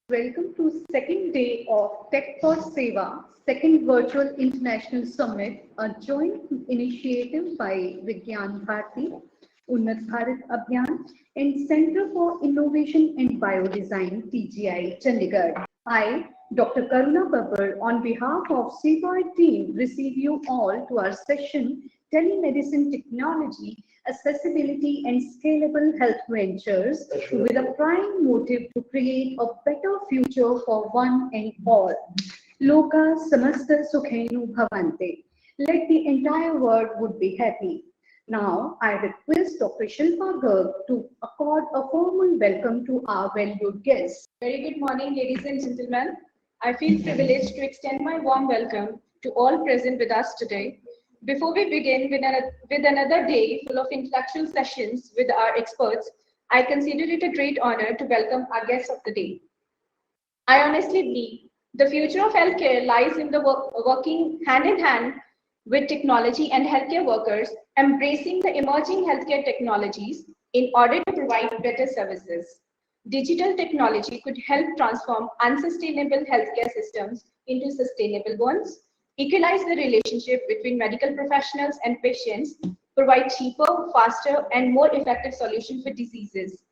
Welcome to second day of Tech for Seva, second virtual international summit, a joint initiative by Vigyan Bharati, Unnat Bharat Abhiyan, and Center for Innovation and Biodesign, TGI, Chandigarh. I, Dr. Karuna Babbar, on behalf of Seva team, receive you all to our session, Telemedicine Technology, Accessibility and Scalable Health Ventures, with a prime motive to create a better future for one and all. Loka samasta sukhenu bhavante. Let the entire world would be happy. Now, I request Dr. Shilpa Garg to accord a formal welcome to our valued guests. Very good morning, ladies and gentlemen. I feel privileged to extend my warm welcome to all present with us today. Before we begin with another day full of intellectual sessions with our experts, I consider it a great honor to welcome our guest of the day. I honestly believe the future of healthcare lies in the working hand in hand with technology and healthcare workers, embracing the emerging healthcare technologies in order to provide better services. Digital technology could help transform unsustainable healthcare systems into sustainable ones, equalize the relationship between medical professionals and patients, provide cheaper, faster, and more effective solutions for diseases.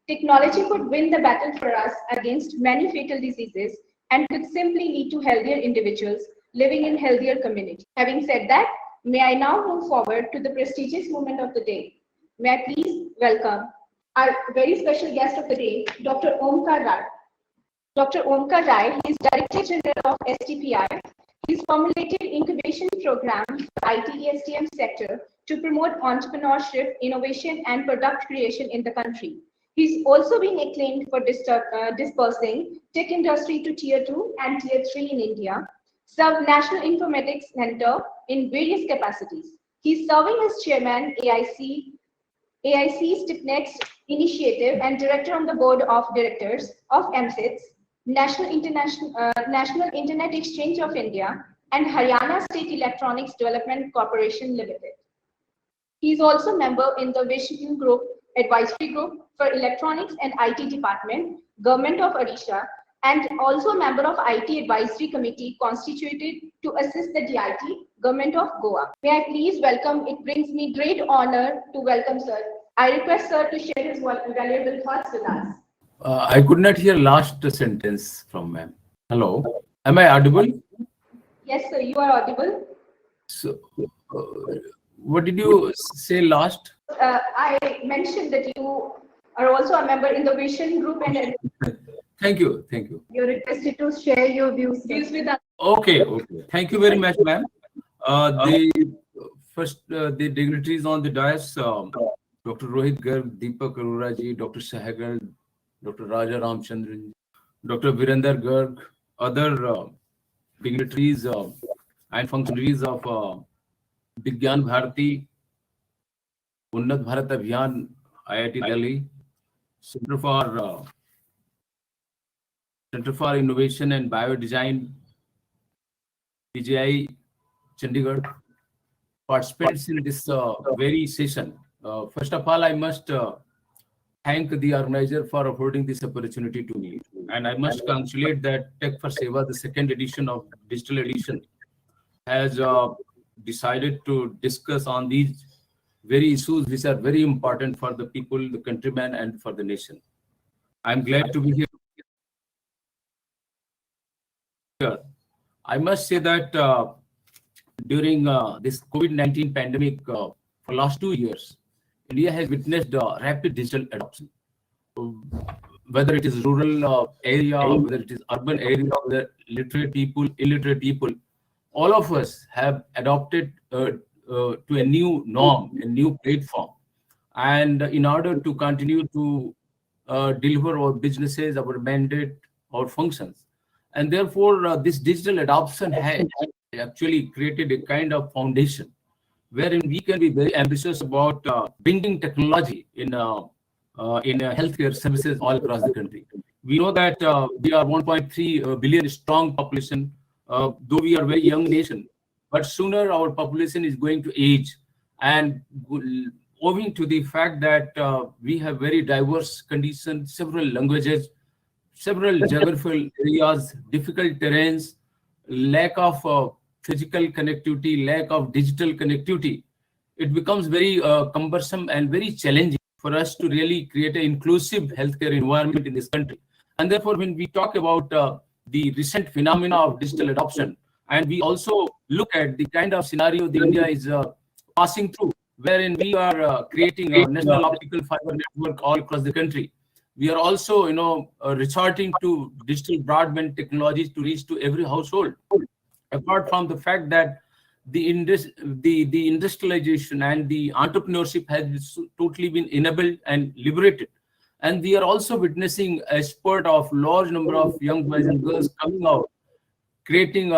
Technology could win the battle for us against many fatal diseases and could simply lead to healthier individuals living in healthier communities. Having said that, may I now move forward to the prestigious moment of the day. May I please welcome our very special guest of the day, Dr. Omkar Rai. Dr. Omkar Rai, he is Director General of STPI. He's formulated incubation program for IT/STM sector to promote entrepreneurship, innovation, and product creation in the country. He's also been acclaimed for dispersing tech industry to Tier 2 and Tier 3 in India, served National Informatics Center in various capacities. He's serving as Chairman AIC STIPNEX Initiative and Director on the Board of Directors of MSITS, National Internet Exchange of India, and Haryana State Electronics Development Corporation Limited. He is also member in the Vision Group Advisory Group for Electronics and IT Department, Government of Odisha, and also a member of IT Advisory Committee constituted to assist the DIT, Government of Goa. May I please welcome, it brings me great honor to welcome sir. I request sir to share his valuable thoughts with us. I could not hear last sentence from ma'am. Hello, am I audible? Yes, sir, you are audible. So, what did you say last? I mentioned that you are also a member in the Vision Group and Thank you. You're requested to share your views with us. Okay. Thank you very much, ma'am. The dignitaries on the dais, Dr. Rohit Garg, Deepak Arora ji, Dr. Sehgal, Dr. Raja Ramchandran, Dr. Virender Garg, other dignitaries and functionaries of Vigyan Bharati, Unnat Bharat Abhiyan, IIT Delhi, Center for Innovation and Biodesign, TGI, Chandigarh, participants in this very session. First of all, I must thank the organizer for affording this opportunity to me. And I must congratulate that Tech for Seva, the second edition of digital edition, has decided to discuss on these very issues which are very important for the people, the countrymen, and for the nation. I'm glad to be here. I must say that during this COVID-19 pandemic, for last 2 years, India has witnessed rapid digital adoption. Whether it is rural area, whether it is urban area, whether literate people, illiterate people, all of us have adopted to a new norm, a new platform. And in order to continue to deliver our businesses, our mandate, our functions. And therefore, this digital adoption has actually created a kind of foundation wherein we can be very ambitious about bringing technology in healthcare services all across the country. We know that we are 1.3 billion strong population, though we are a very young nation, but sooner our population is going to age, and owing to the fact that we have very diverse conditions, several languages, several geographical areas, difficult terrains, lack of physical connectivity, lack of digital connectivity, it becomes very cumbersome and very challenging for us to really create an inclusive healthcare environment in this country. And therefore, when we talk about the recent phenomena of digital adoption, and we also look at the kind of scenario the India is passing through, wherein we are creating a national optical fiber network all across the country. We are also, resorting to digital broadband technologies to reach to every household. Apart from the fact that the industrialization and the entrepreneurship has totally been enabled and liberated, and we are also witnessing a spurt of large number of young boys and girls coming out, creating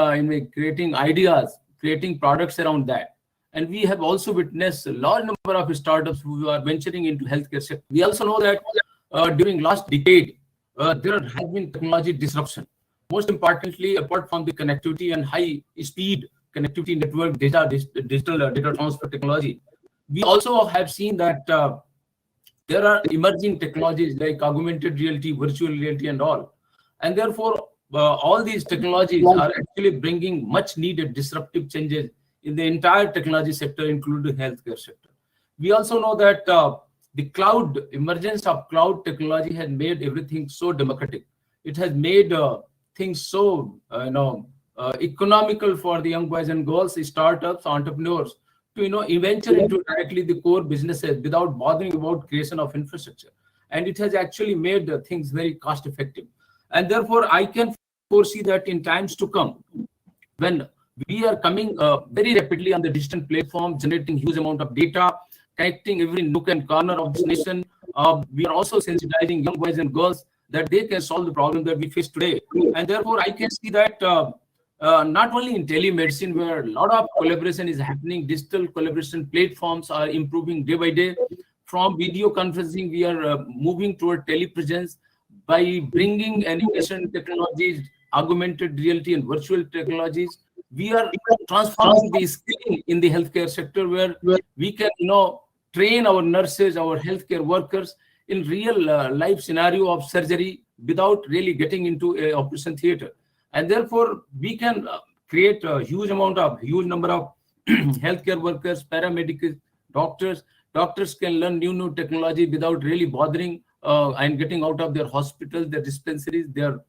creating ideas, creating products around that. And we have also witnessed a large number of startups who are venturing into healthcare sector. We also know that during last decade, there has been technology disruption. Most importantly, apart from the connectivity and high speed connectivity network digital data transfer technology, we also have seen that there are emerging technologies like augmented reality, virtual reality, and all. And therefore, all these technologies are actually bringing much needed disruptive changes in the entire technology sector, including healthcare sector. We also know that the emergence of cloud technology has made everything so democratic. It has made things so economical for the young boys and girls, startups, entrepreneurs to venture into directly the core businesses without bothering about creation of infrastructure. And it has actually made things very cost effective. And therefore, I can foresee that in times to come, when we are coming very rapidly on the digital platform, generating huge amount of data, connecting every nook and corner of this nation, we are also sensitizing young boys and girls that they can solve the problem that we face today. And therefore, I can see that not only in telemedicine, where a lot of collaboration is happening, digital collaboration platforms are improving day by day. From video conferencing, we are moving toward telepresence by bringing animation technologies, augmented reality, and virtual technologies. We are transforming the skilling in the healthcare sector, where we can, train our nurses, our healthcare workers in real life scenario of surgery without really getting into a operation theater. And therefore, we can create a huge number of healthcare workers, paramedics, doctors. Doctors can learn new technology without really bothering and getting out of their hospitals, their dispensaries, their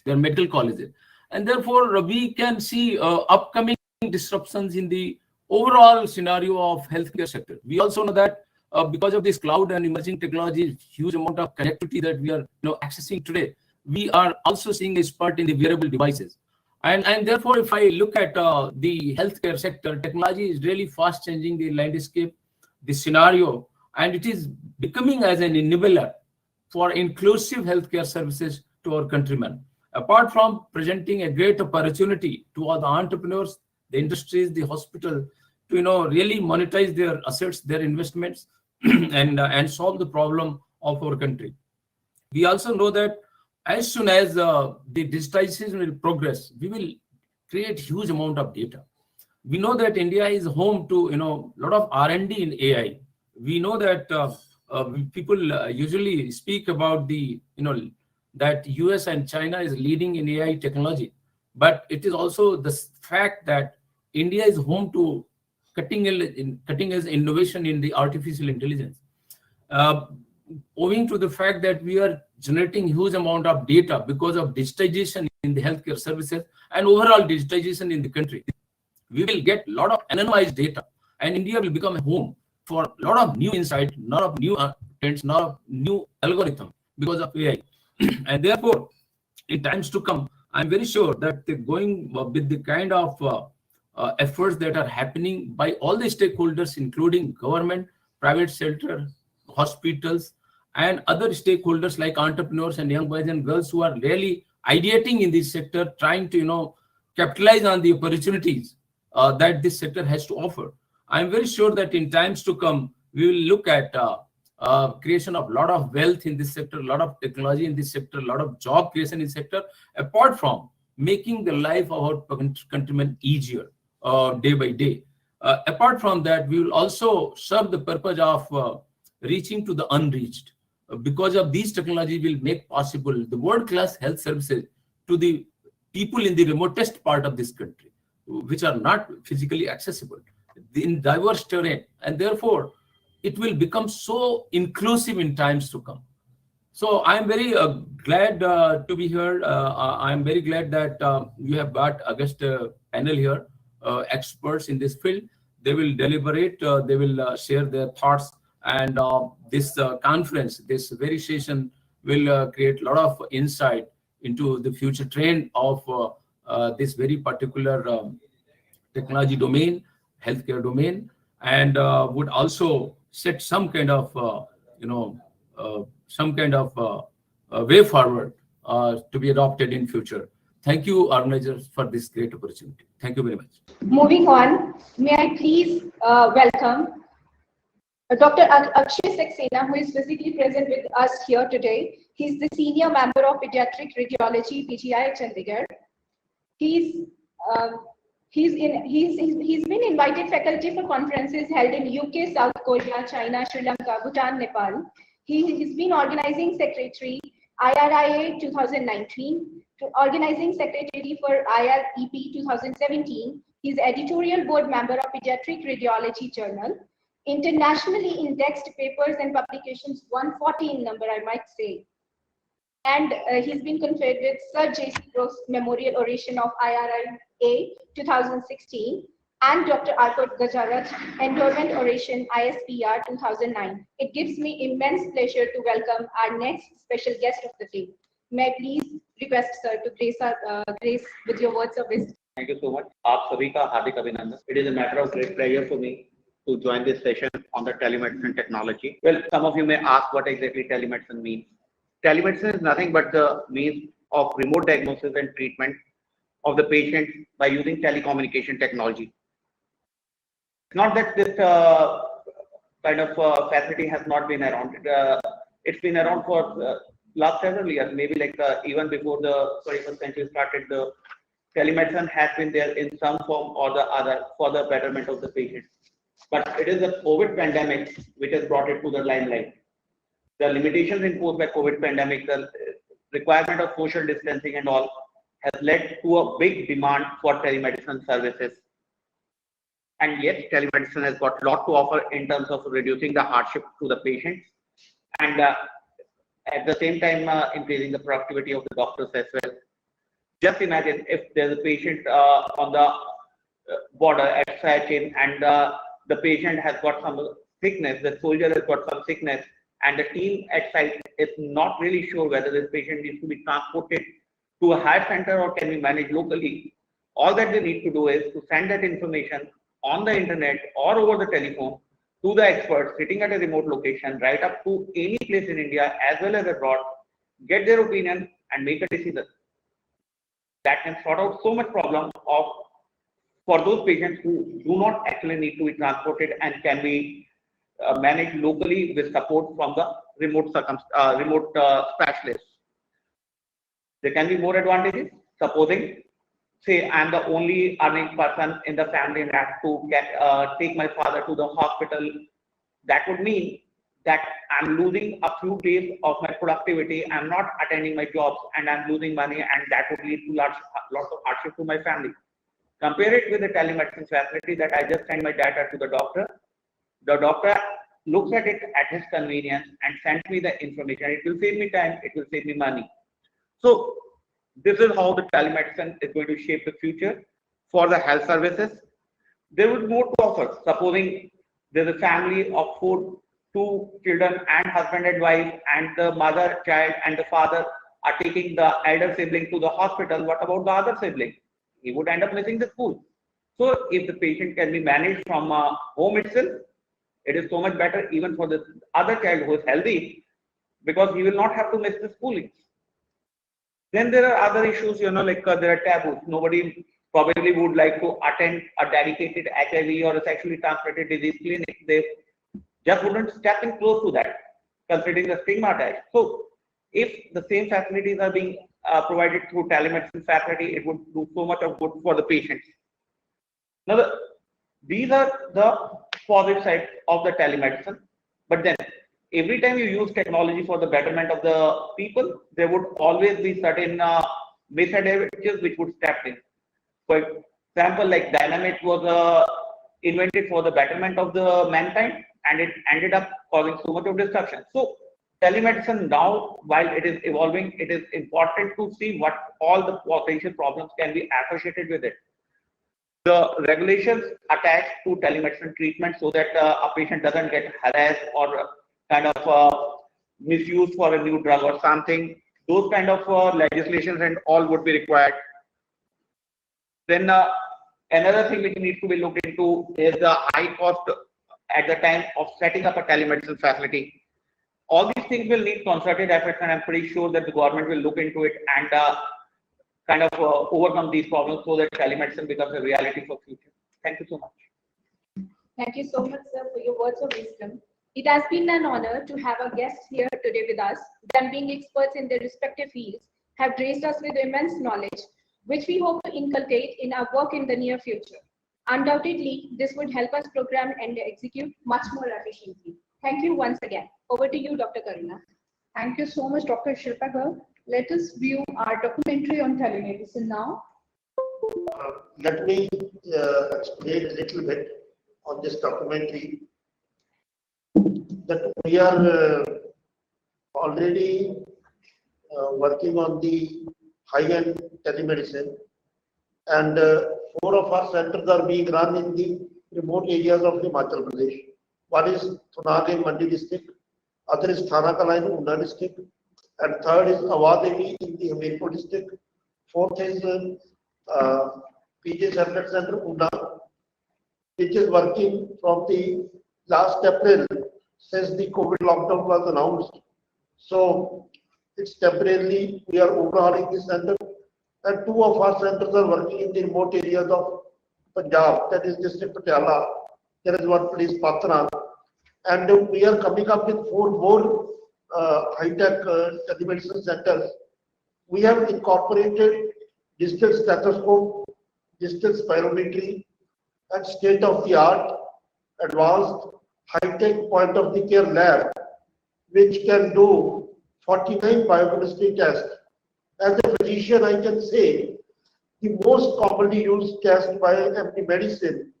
medical colleges. And therefore, we can see upcoming disruptions in the overall scenario of healthcare sector. We also know that because of this cloud and emerging technologies, huge amount of connectivity that we are accessing today, we are also seeing a spurt in the wearable devices. And therefore, if I look at the healthcare sector, technology is really fast changing the landscape, the scenario, and it is becoming as an enabler for inclusive healthcare services to our countrymen. Apart from presenting a great opportunity to all the entrepreneurs, the industries, the hospital, to really monetize their assets, their investments, and solve the problem of our country. We also know that as soon as the digitization will progress, we will create huge amount of data. We know that India is home to a lot of R&D in AI. We know that people usually speak about that US and China is leading in AI technology, but it is also the fact that India is home to cutting edge innovation in the artificial intelligence. Owing to the fact that we are generating huge amount of data because of digitization in the healthcare services and overall digitization in the country, we will get a lot of anonymized data, and India will become a home for a lot of new insight, a lot of new trends, a lot of new algorithm because of AI. And therefore, in times to come, I'm very sure that going with the kind of efforts that are happening by all the stakeholders, including government, private sector, hospitals, and other stakeholders like entrepreneurs and young boys and girls who are really ideating in this sector, trying to capitalize on the opportunities that this sector has to offer. I'm very sure that in times to come, we will look at creation of a lot of wealth in this sector, a lot of technology in this sector, a lot of job creation in this sector, apart from making the life of our countrymen easier day by day. Apart from that, we will also serve the purpose of reaching to the unreached. because of these technologies will make possible the world-class health services to the people in the remotest part of this country, which are not physically accessible in diverse terrain, and therefore it will become so inclusive in times to come. So I'm very glad to be here. I'm very glad that you have got August panel here, experts in this field. They will deliberate, they will share their thoughts, and this conference, this very session will create a lot of insight into the future trend of this very particular technology domain, healthcare domain, and would also set some kind of, way forward to be adopted in future. Thank you, organizers, for this great opportunity. Thank you very much. Moving on, may I please welcome Dr. Akshay Saxena, who is physically present with us here today. He's the Senior Member of Pediatric Radiology, PGI Chandigarh. He's been invited faculty for conferences held in UK, South Korea, China, Sri Lanka, Bhutan, Nepal. He's been organizing secretary IRIA 2019, organizing secretary for IREP 2017. He's editorial board member of Pediatric Radiology Journal. Internationally indexed papers and publications 140 in number, I might say. And he's been conferred with Sir J.C. Gross Memorial Oration of IRIA 2016 and Dr. Arcot Gajaraj Endowment Oration ISPR 2009. It gives me immense pleasure to welcome our next special guest of the day. May I please request Sir to grace with your words of wisdom. Thank you so much. Aap sabhi ka hardik abhinandan. It is a matter of great pleasure for me to join this session on the telemedicine technology. Well, some of you may ask what exactly telemedicine means. Telemedicine is nothing but the means of remote diagnosis and treatment of the patient by using telecommunication technology. It's not that this kind of facility has not been around. It's been around for last several years, maybe like even before the 21st century started, the telemedicine has been there in some form or the other for the betterment of the patient. But it is the COVID pandemic which has brought it to the limelight. The limitations imposed by COVID pandemic, the requirement of social distancing and all has led to a big demand for telemedicine services. And yes, telemedicine has got a lot to offer in terms of reducing the hardship to the patients and at the same time increasing the productivity of the doctors as well. Just imagine if there's a patient on the border at Siachen and the patient has got some sickness, the soldier has got some sickness, and the team at site is not really sure whether this patient needs to be transported to a higher center or can be managed locally. All that they need to do is to send that information on the internet or over the telephone to the experts sitting at a remote location, right up to any place in India as well as abroad, get their opinion and make a decision. That can sort out so much problem of for those patients who do not actually need to be transported and can be managed locally with support from the remote specialists. There can be more advantages. Supposing, say, I'm the only earning person in the family and I have to take my father to the hospital. That would mean that I'm losing a few days of my productivity. I'm not attending my jobs and I'm losing money, and that would lead to lots of hardship to my family. Compare it with the telemedicine facility that I just send my data to the doctor. The doctor looks at it at his convenience and sends me the information. It will save me time, it will save me money. So this is how the telemedicine is going to shape the future for the health services. There would be more to offer. Supposing there's a family of two children and husband and wife, and the mother, child and the father are taking the elder sibling to the hospital. What about the other sibling? He would end up missing the school. So if the patient can be managed from home itself, it is so much better even for the other child who is healthy, because he will not have to miss the schooling. Then there are other issues, like there are taboos. Nobody probably would like to attend a dedicated HIV or a sexually transmitted disease clinic. They just wouldn't step in close to that, considering the stigma attached. So if the same facilities are being provided through telemedicine facility, it would do so much of good for the patients. Now, these are the positive side of the telemedicine. But then every time you use technology for the betterment of the people, there would always be certain misadvantages which would step in. For example, like dynamite was invented for the betterment of the mankind, and it ended up causing so much of destruction. So telemedicine now, while it is evolving, it is important to see what all the potential problems can be associated with it. The regulations attached to telemedicine treatment so that a patient doesn't get harassed or kind of misused for a new drug or something. Those kind of legislations and all would be required. Then another thing which needs to be looked into is the high cost at the time of setting up a telemedicine facility. All these things will need concerted efforts, and I'm pretty sure that the government will look into it and kind of overcome these problems so that telemedicine becomes a reality for future. Thank you so much. Thank you so much, sir, for your words of wisdom. It has been an honor to have our guests here today with us. Them being experts in their respective fields have graced us with immense knowledge, which we hope to inculcate in our work in the near future. Undoubtedly, this would help us program and execute much more efficiently. Thank you once again. Over to you, Dr. Karuna. Thank you so much, Dr. Shilpa Garg. Let us view our documentary on telemedicine now. Let me explain a little bit on this documentary. That we are already working on the high-end telemedicine, and 4 of our centers are being run in the remote areas of Himachal Pradesh. One is Thunag in Mandi district, other is Thana Kala in Unna district, and third is Awadevi in the Hamirpur district. Fourth is PJ Separate Center Unna, which is working from the last April since the COVID lockdown was announced. So it's temporarily we are overhauling this center, and 2 of our centers are working in the remote areas of Punjab, that is district Patiala. There is one place Patra, and we are coming up with 4 more high-tech telemedicine centers. We have incorporated digital stethoscope, digital spirometry, and state-of-the-art advanced high-tech point-of-the-care lab, which can do 49 biochemistry tests. As a physician, I can say the most commonly used test by MD medicine,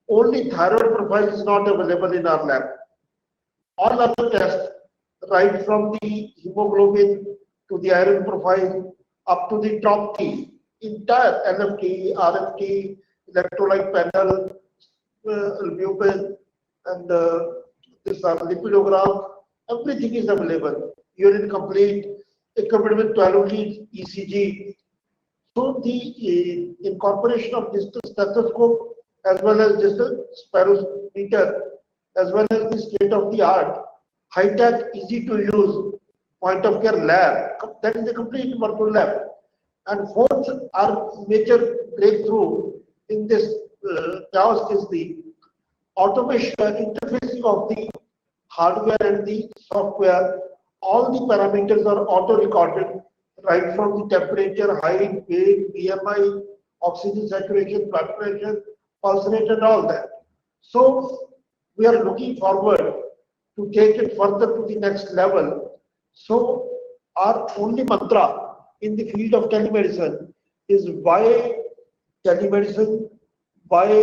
only thyroid profile is not available in our lab. All other tests, right from the hemoglobin to the iron profile up to the top T, entire LFT, RFT, electrolyte panel, albumin, and this lipidogram, everything is available. Urine complete, equipped with 12 lead ECG. So the incorporation of digital stethoscope as well as digital spirometer, as well as the state-of-the-art, high-tech, easy-to-use point-of-care lab, that is a complete virtual lab. And fourth, our major breakthrough in this task is the automation interfacing of the hardware and the software. All the parameters are auto-recorded, right from the temperature, height, weight, BMI, oxygen saturation, blood pressure, pulse rate, and all that. So we are looking forward to take it further to the next level. So our only mantra in the field of telemedicine is why telemedicine, why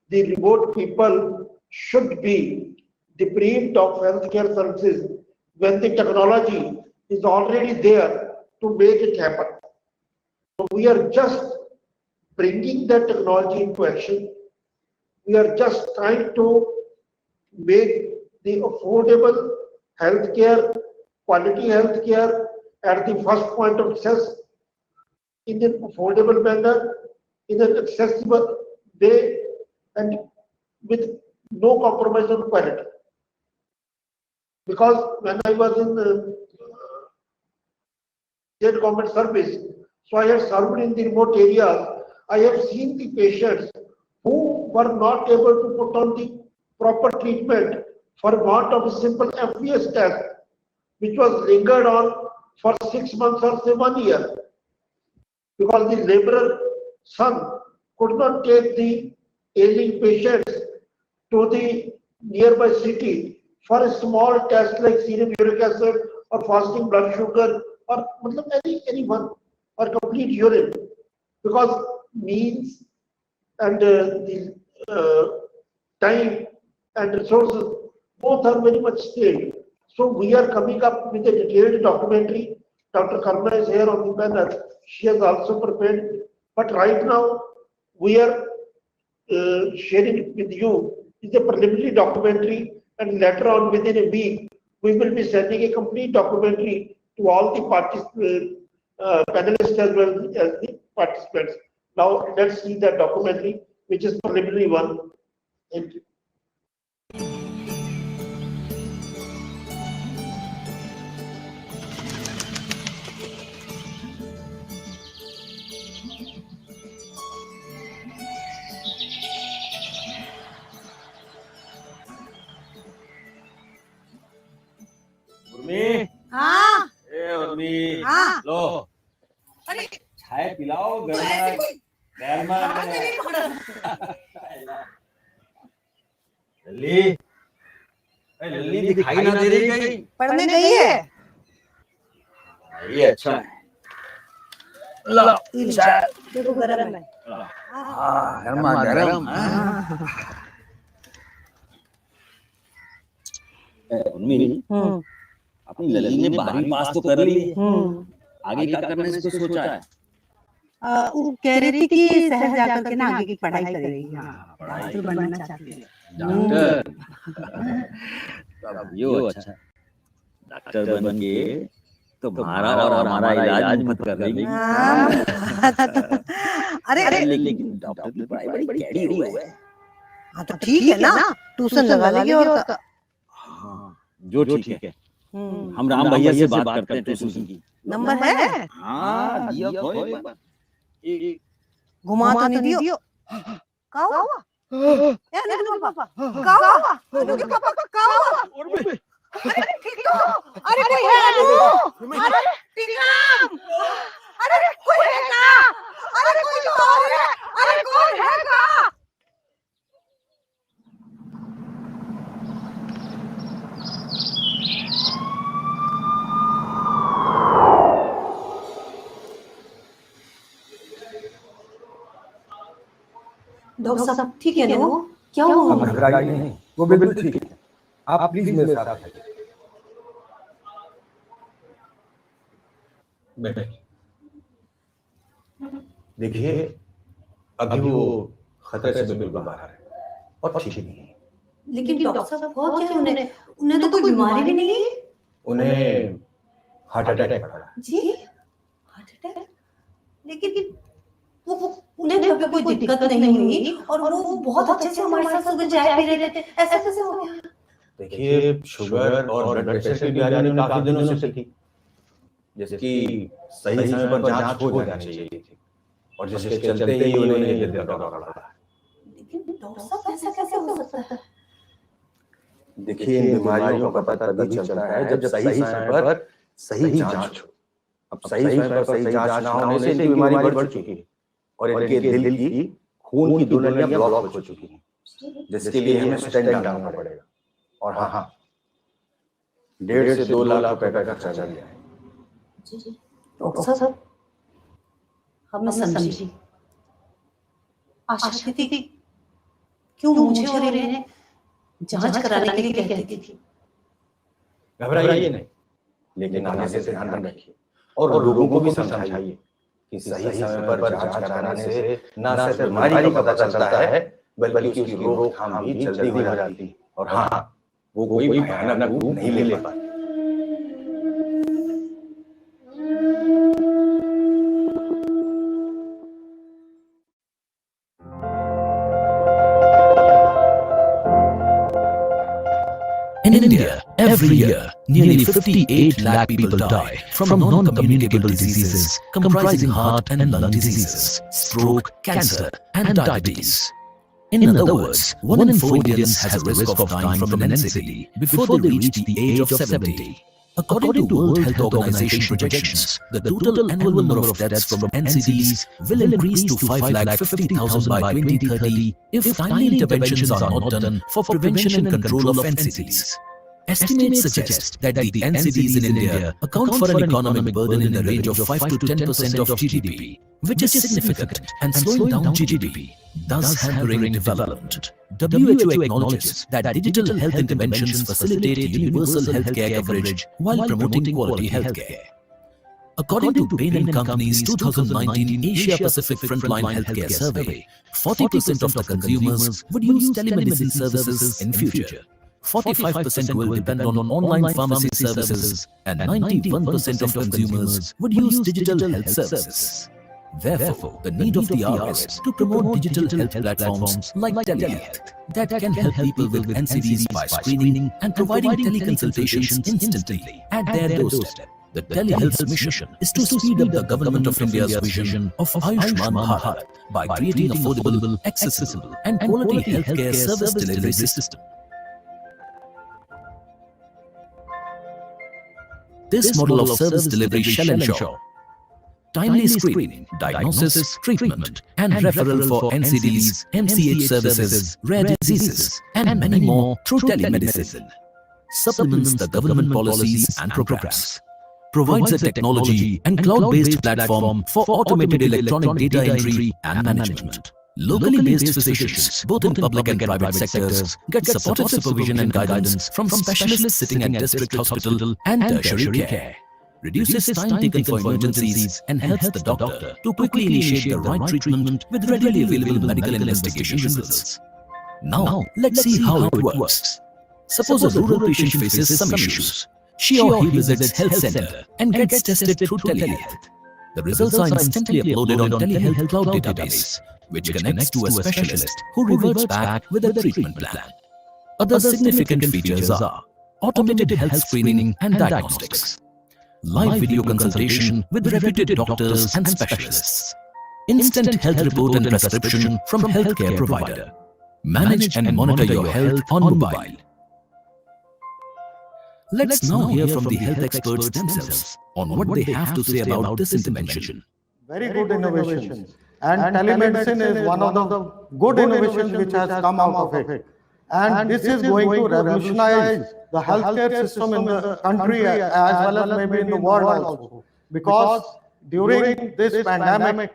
the remote people should be deprived of healthcare services when the technology is already there to make it happen. So we are just bringing that technology into action. We are just trying to make the affordable healthcare, quality healthcare at the first point of access in an affordable manner, in an accessible way, and with no compromise on quality. Because when I was in state government service, so I have served in the remote areas, I have seen the patients who were not able to put on the proper treatment for want of a simple FVS test, which was lingered on for 6 months or say 1 year, because the laborer son could not take the ailing patients to the nearby city for a small test like serum uric acid or fasting blood sugar or anyone, or complete urine, because means and the time and resources both are very much strained. So we are coming up with a detailed documentary. Dr. Karna is here on the panel. She has also prepared. But right now we are sharing with you is a preliminary documentary, and later on within a week we will be sending a complete documentary to all the panelists as well as the participants. Now let's see that documentary, which is preliminary one. Thank you. हाँ उर्मी हाँ लो अरे चाय पिलाओ गर्मा लल्ली लल्ली दिखाई ना दे रही कहीं पढ़ने गई है ये अच्छा है लो चाय देखो गरम है हाँ गर्मा गरम उर्मी अपनी लल्ली ने 12वीं पास तो कर ली है आगे क्या करना है इसको सोचा है वो कह रही थी कि शहर जाकर के ना आगे की पढ़ाई करेगी हाँ डॉक्टर बनना चाहती है डॉक्टर यो अच्छा डॉक्टर बन के तो हमारा और हमारा इलाज मत कर रही अरे लेकिन डॉक्टर की पढ़ाई बड़ी कैडी हुई है हाँ तो ठीक है ना ट्यूशन लगा लेगी और हाँ जो ठीक है हम राम भैया से बात करते हैं ट्यूशन की नंबर है हाँ दिया तो एक बार घुमा तो नहीं दियो का हुआ ए अनु के पापा का हुआ अनु के पापा का हुआ अरे ठीक तो अरे कोई है अनु अरे टिकराम अरे कोई है का अरे कोई तो और है अरे कौन है का डॉक्टर साहब ठीक है ना क्या हुआ घबराइए नहीं, वो बिल्कुल ठीक है। आप प्लीज मेरे साथ आइए। देखिए अभी वो खतरे से बिल्कुल बाहर है और ठीक नहीं है। लेकिन डॉक्टर साहब हो क्या उन्हें तो कोई बीमारी भी नहीं है। उन्हें हार्ट अटैक पड़ा। जी हार्ट अटैक लेकिन वो उन्हें कभी कोई दिक्कत नहीं हुई और वो बहुत अच्छे से हमारे साथ सुबह चाय पी रहे थे, ऐसा कैसे हो गया? देखिए शुगर और ब्लड प्रेशर की बीमारी उन्हें काफी दिनों से थी, जिसकी सही समय पर जांच हो जानी चाहिए थी और जिसके चलते ही उन्हें ये दर्द पड़ा। लेकिन डॉक्टर साहब ऐसा कैसे हो सकता है? देखिए इन बीमारियों का पता तभी चलता है जब सही समय पर सही जांच हो। अब सही समय पर सही जांच ना होने से इनकी बीमारी बढ़ चुकी है और इनके दिल की खून की दुनिया ब्लॉक हो चुकी है, जिसके लिए हमें स्टेंट डालना पड़ेगा। और हाँ 1.5 से 2 लाख रुपए का खर्चा लिया है। डॉक्टर साहब हम समझी आशा थी कि क्यों मुझे और इन्हें जांच कराने के लिए कहती थी। घबराइए नहीं, लेकिन आगे से ध्यान रखिए और लोगों को भी समझाइए कि सही समय पर जांच कराने से न सिर्फ बीमारी का पता चलता है बल्कि उसकी रोकथाम भी जल्दी हो जाती है और हाँ वो कोई भयानक रूप नहीं ले पाती। In India, every year, nearly 58 lakh people die from non-communicable diseases comprising heart and lung diseases, stroke, cancer, and diabetes. In other words, 1 in 4 Indians has a risk of dying from an NCD before they reach the age of 70. According to World Health Organization projections, the total annual number of deaths from NCDs will increase to 5,50,000 by 2030 if timely interventions are not done for prevention and control of NCDs. Estimates suggest that the NCDs in India account for an economic burden in the range of 5 to 10% of GDP, which is significant and slowing down GDP, thus hampering development. WHO acknowledges that digital health interventions facilitate universal healthcare coverage while promoting quality healthcare. According to Bain & Company's 2019 Asia-Pacific Frontline Healthcare Survey, 40% of the consumers would use telemedicine services in future. 45% will depend on online pharmacy services, and 91% of consumers would use digital health services. Therefore, the need of the hour is to promote digital health platforms like telehealth that can help people with NCDs by screening and providing teleconsultations instantly at their doorstep. The telehealth's mission is to speed up the Government of India's vision of Ayushman Bharat by creating affordable, accessible, and quality healthcare service delivery system. This model of service delivery shall ensure timely screening, diagnosis, treatment, and referral for NCDs, MCH services, rare diseases, and many more through telemedicine. Supplements the government policies and programs. Provides a technology and cloud-based platform for automated electronic data entry and management. Locally based physicians, both in public and private sectors, get supportive supervision and guidance from specialists sitting at district hospital and tertiary care. Reduces time taken for emergencies and helps the doctor to quickly initiate the right treatment with readily available medical investigation results. Now, let's see how it works. Suppose a rural patient faces some issues. She or he visits health center and gets tested through telehealth. The results are instantly uploaded on telehealth cloud database, which connects to a specialist who reverts back with a treatment plan. Other significant features are automated health screening and diagnostics, live video consultation with reputed doctors and specialists, instant health report and prescription from healthcare provider, manage and monitor your health on mobile. Let's now hear from the health experts themselves on what they have to say about this intervention. Very good innovation. And telemedicine is one of the good innovations which has come out of it. And this is going to revolutionize the healthcare system in the country as well as maybe in the world also. Because during this pandemic,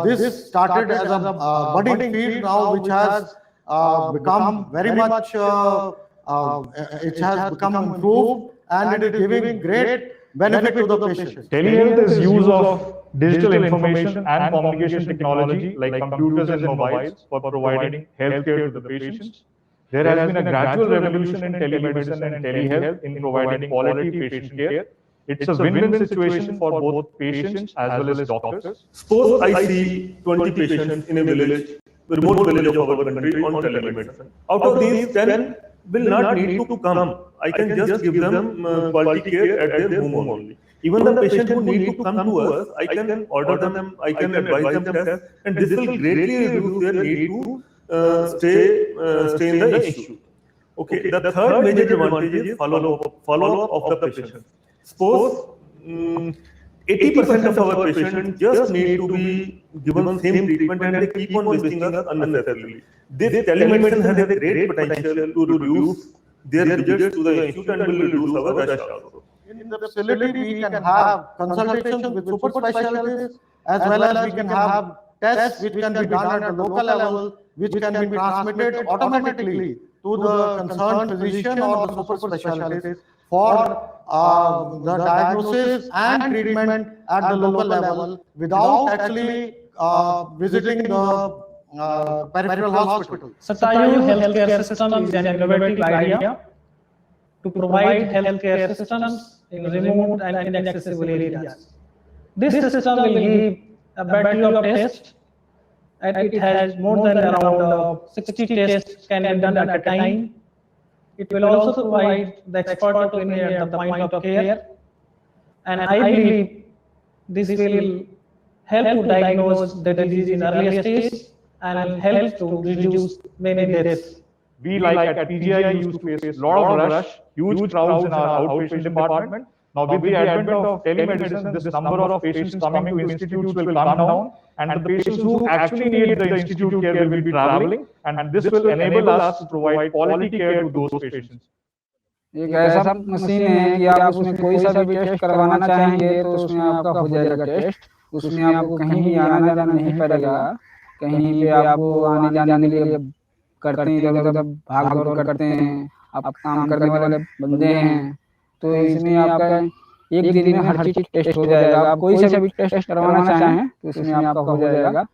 this started as a budding field now which has become very much, it has become improved and it is giving great benefit to the patient. Telehealth is use of digital information and communication technology like computers and mobiles for providing healthcare to the patients. There has been a gradual revolution in telemedicine and telehealth in providing quality patient care. It's a win-win situation for both patients as well as doctors. Suppose I see 20 patients in a village, the remote village of our country on telemedicine. Out of these, 10 will not need to come. I can just give them quality care at their home only. Even the patient who need to come to us, I can order them, I can advise them tests, and this will greatly reduce their need to stay in the institute. Okay, the third major advantage is follow-up of the patient. Suppose 80% of our patients just need to be given same treatment and they keep on visiting us unnecessarily. This telemedicine has a great potential to reduce their visits to the institute and will reduce our rush also. In the facility, we can have consultations with super specialists as well as we can have tests which can be done at the local level, which can be transmitted automatically to the concerned physician or the super specialist for the diagnosis and treatment at the local level without actually visiting the peripheral hospital. Satayu healthcare system is an innovative idea to provide healthcare systems in remote and inaccessible areas. This system will give a battery of tests, and it has more than around 60 tests can be done at a time. It will also provide the expert opinion at the point of care, and I believe this will help to diagnose the disease in early stage and help to reduce many deaths. We like at PGI used to face a lot of rush, huge crowds in our outpatient department. Now with the advent of telemedicine, this number of patients coming to institutes will come down, and the patients who actually need the institute care will be traveling, and this will enable us to provide quality care to those patients. एक ऐसा machine है कि आप उसमें कोई सा भी test करवाना चाहेंगे तो उसमें आपका हो जाएगा टेस्ट। उसमें आपको कहीं भी आना जाना नहीं पड़ेगा, कहीं पे आपको आने जाने के लिए करते हैं इधर उधर भाग दौड़ करते हैं, आप काम करने वाले बंदे हैं, तो इसमें आपका एक दिन में हर चीज टेस्ट हो जाएगा। आप कोई सा भी टेस्ट करवाना चाहें तो इसमें आपका हो जाएगा।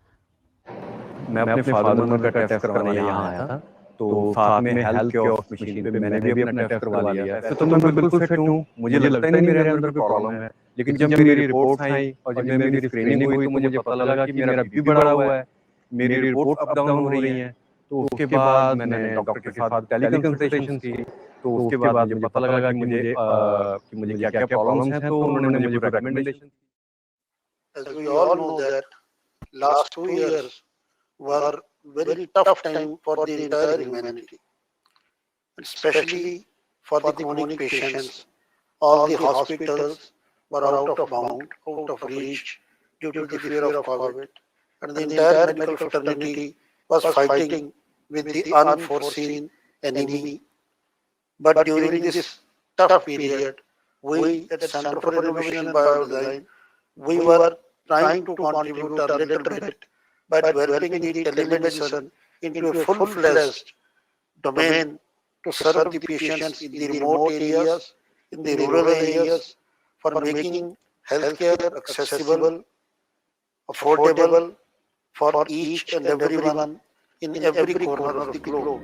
मैं अपने फादर मदर का टेस्ट करवाने यहाँ आया था, तो साथ में हेल्थ केयर मशीन पे मैंने भी अपना टेस्ट करवा लिया है। तो मैं बिल्कुल फिट हूँ, मुझे लगता ही नहीं मेरे अंदर कोई प्रॉब्लम है। लेकिन जब मेरी रिपोर्ट्स आई और जब मेरी ट्रेनिंग हुई तो मुझे पता लगा कि मेरा बीपी बढ़ा हुआ है, मेरी रिपोर्ट अप डाउन हो रही है। तो उसके बाद मैंने डॉक्टर के साथ टेली कंसल्टेशन की, तो उसके बाद मुझे पता लगा कि मुझे क्या क्या प्रॉब्लम्स हैं, तो उन्होंने मुझे recommendation. As we all know that last 2 years were very tough time for the entire humanity, especially for the chronic patients. All the hospitals were out of bound, out of reach due to the fear of COVID, and the entire medical fraternity was fighting with the unforeseen enemy. But during this tough period, we at Center for Innovation in Biodesign, we were trying to contribute a little bit by developing the telemedicine into a full-fledged domain to serve the patients in the remote areas, in the rural areas, for making healthcare accessible, affordable for each and everyone in every corner of the globe.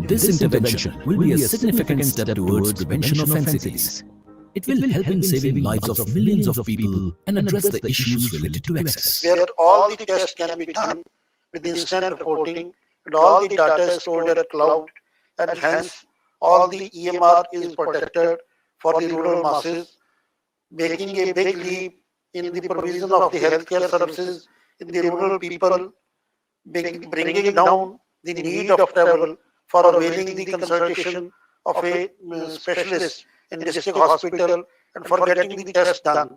This intervention will be a significant step towards prevention of NCDs. It will help in saving lives of millions of people and address the issues related to access. Where all the tests can be done with instant reporting and all the data is stored at cloud, and hence all the EMR is protected for the rural masses, making a big leap in the provision of the healthcare services in the rural people, bringing down the need of travel for availing the consultation of a specialist in district hospital and for getting the test done.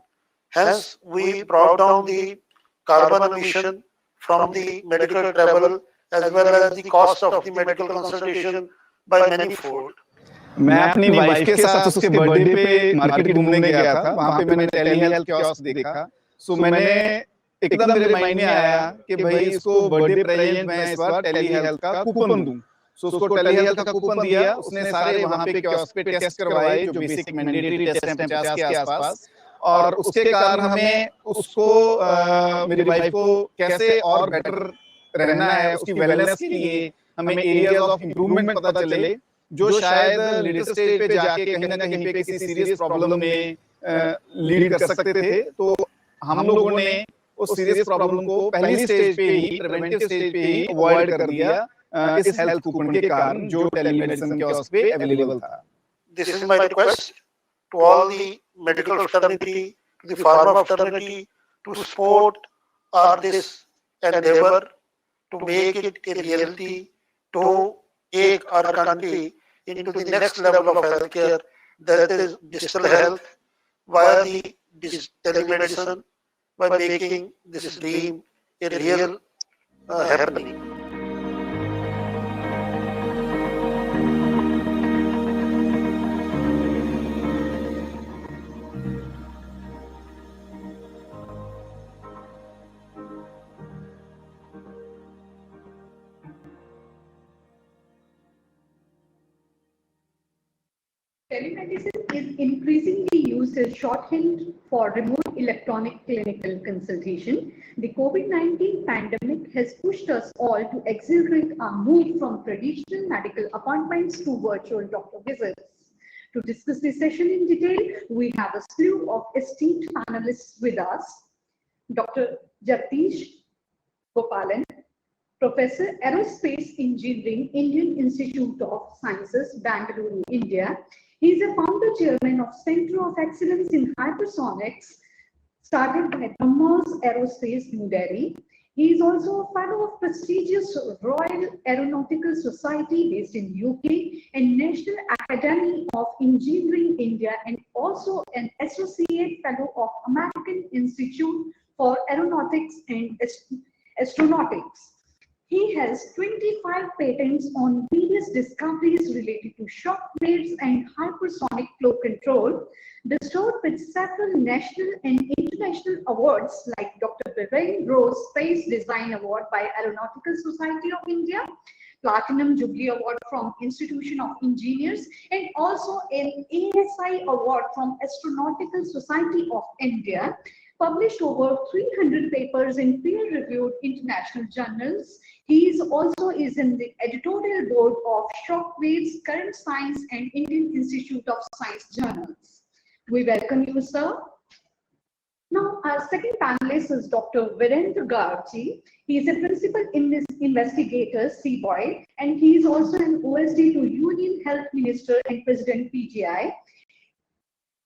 Hence, we brought down the carbon emission from the medical travel as well as the cost of the medical consultation by many fold. मैं अपनी wife के साथ उसके birthday पे market घूमने गया था, वहां पे मैंने टेली हेल्थ कियोस्क देखा। सो मैंने एकदम मेरे माइंड में आया कि भाई इसको बर्थडे प्रेजेंट मैं इस बार टेली हेल्थ का कूपन दूं। सो उसको टेली हेल्थ का कूपन दिया, उसने सारे वहां पे कियोस्क पे टेस्ट करवाए जो बेसिक मैंडेटरी टेस्ट हैं 50 के आसपास, और उसके कारण हमें उसको मेरी वाइफ को कैसे और बेटर रहना है, उसकी वेलनेस के लिए हमें एरियाज ऑफ इंप्रूवमेंट पता चले जो शायद लेटर स्टेज पे जाके कहीं ना कहीं पे किसी सीरियस प्रॉब्लम में लीड कर सकते थे। तो हम लोगों ने उस सीरियस प्रॉब्लम को पहली स्टेज पे ही, प्रिवेंटिव स्टेज पे ही अवॉइड कर दिया इस हेल्थ कूपन के कारण जो टेलीमेडिसिन कियोस्क पे अवेलेबल था। This is my request to all the medical fraternity, to the pharma fraternity, to support this endeavor to make it a reality, to take our country into the next level of healthcare, that is digital health, via the telemedicine, by making this dream a real happening. Telemedicine is increasingly used as shorthand for remote electronic clinical consultation. The COVID-19 pandemic has pushed us all to accelerate our move from traditional medical appointments to virtual doctor visits. To discuss this session in detail, we have a slew of esteemed panelists with us. Dr. Jagdish Gopalan, Professor Aerospace Engineering, Indian Institute of Sciences, Bangalore, India. He is a founder chairman of Center of Excellence in Hypersonics, started by BrahMos Aerospace, New Delhi. He is also a fellow of prestigious Royal Aeronautical Society based in UK and National Academy of Engineering, India, and also an associate fellow of American Institute for Aeronautics and Astronautics. He has 25 patents on various discoveries related to shock waves and hypersonic flow control, bestowed with several national and international awards like Dr. Vivian Rose Space Design Award by Aeronautical Society of India, Platinum Jubilee Award from Institution of Engineers, and also an ASI Award from Astronautical Society of India. Published over 300 papers in peer-reviewed international journals. He is also in the editorial board of Shockwaves, Current Science, and Indian Institute of Science journals. We welcome you, sir. Now, our second panelist is Dr. Virendra Garg. He is a principal investigator, CBOI, and he is also an OSD to Union Health Minister and President PGI.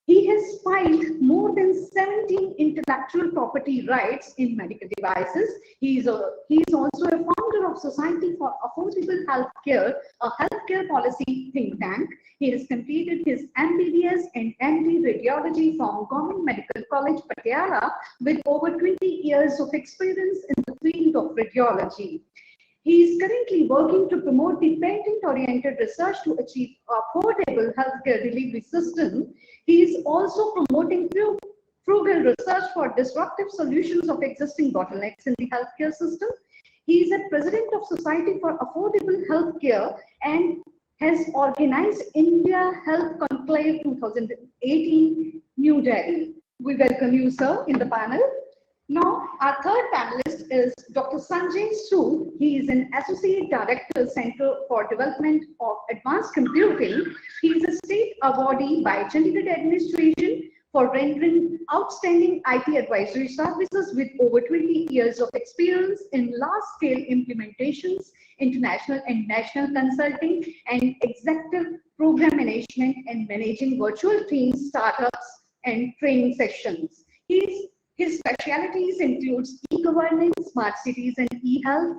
He has filed more than 17 intellectual property rights in medical devices. He is also a founder of Society for Affordable Healthcare, a healthcare policy think tank. He has completed his MBBS and MD radiology from Government Medical College, Patiala, with over 20 years of experience in the field of radiology. He is currently working to promote the patent-oriented research to achieve affordable healthcare delivery system. He is also promoting frugal research for disruptive solutions of existing bottlenecks in the healthcare system. He is a president of Society for Affordable Healthcare and has organized India Health Conclave 2018, New Delhi. We welcome you, sir, in the panel. Now, our third panelist is Dr. Sanjay Sood. He is an Associate Director, Center for Development of Advanced Computing. He is a state awardee by Chandigarh Administration for rendering outstanding IT advisory services with over 20 years of experience in large-scale implementations, international and national consulting, and executive program management and managing virtual teams, startups, and training sessions. His specialties includes e-governance, smart cities and e-health,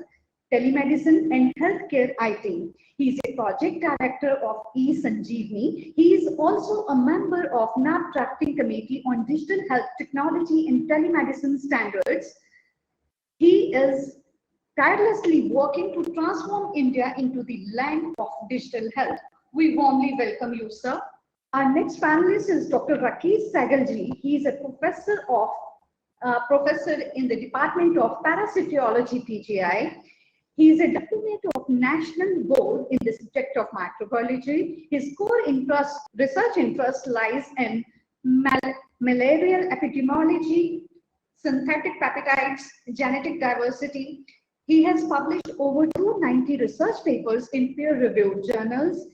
telemedicine, and healthcare IT. He is a project director of eSanjeevani. He is also a member of NAP Drafting Committee on Digital Health Technology and Telemedicine Standards. He is tirelessly working to transform India into the land of digital health. We warmly welcome you, sir. Our next panelist is Dr. Rakesh Sehgalji. He is a professor in the Department of Parasitology, PGI. He is a diplomate of National Board in the subject of microbiology. His core research interest lies in malarial epidemiology, synthetic peptides, genetic diversity. He has published over 290 research papers in peer-reviewed journals.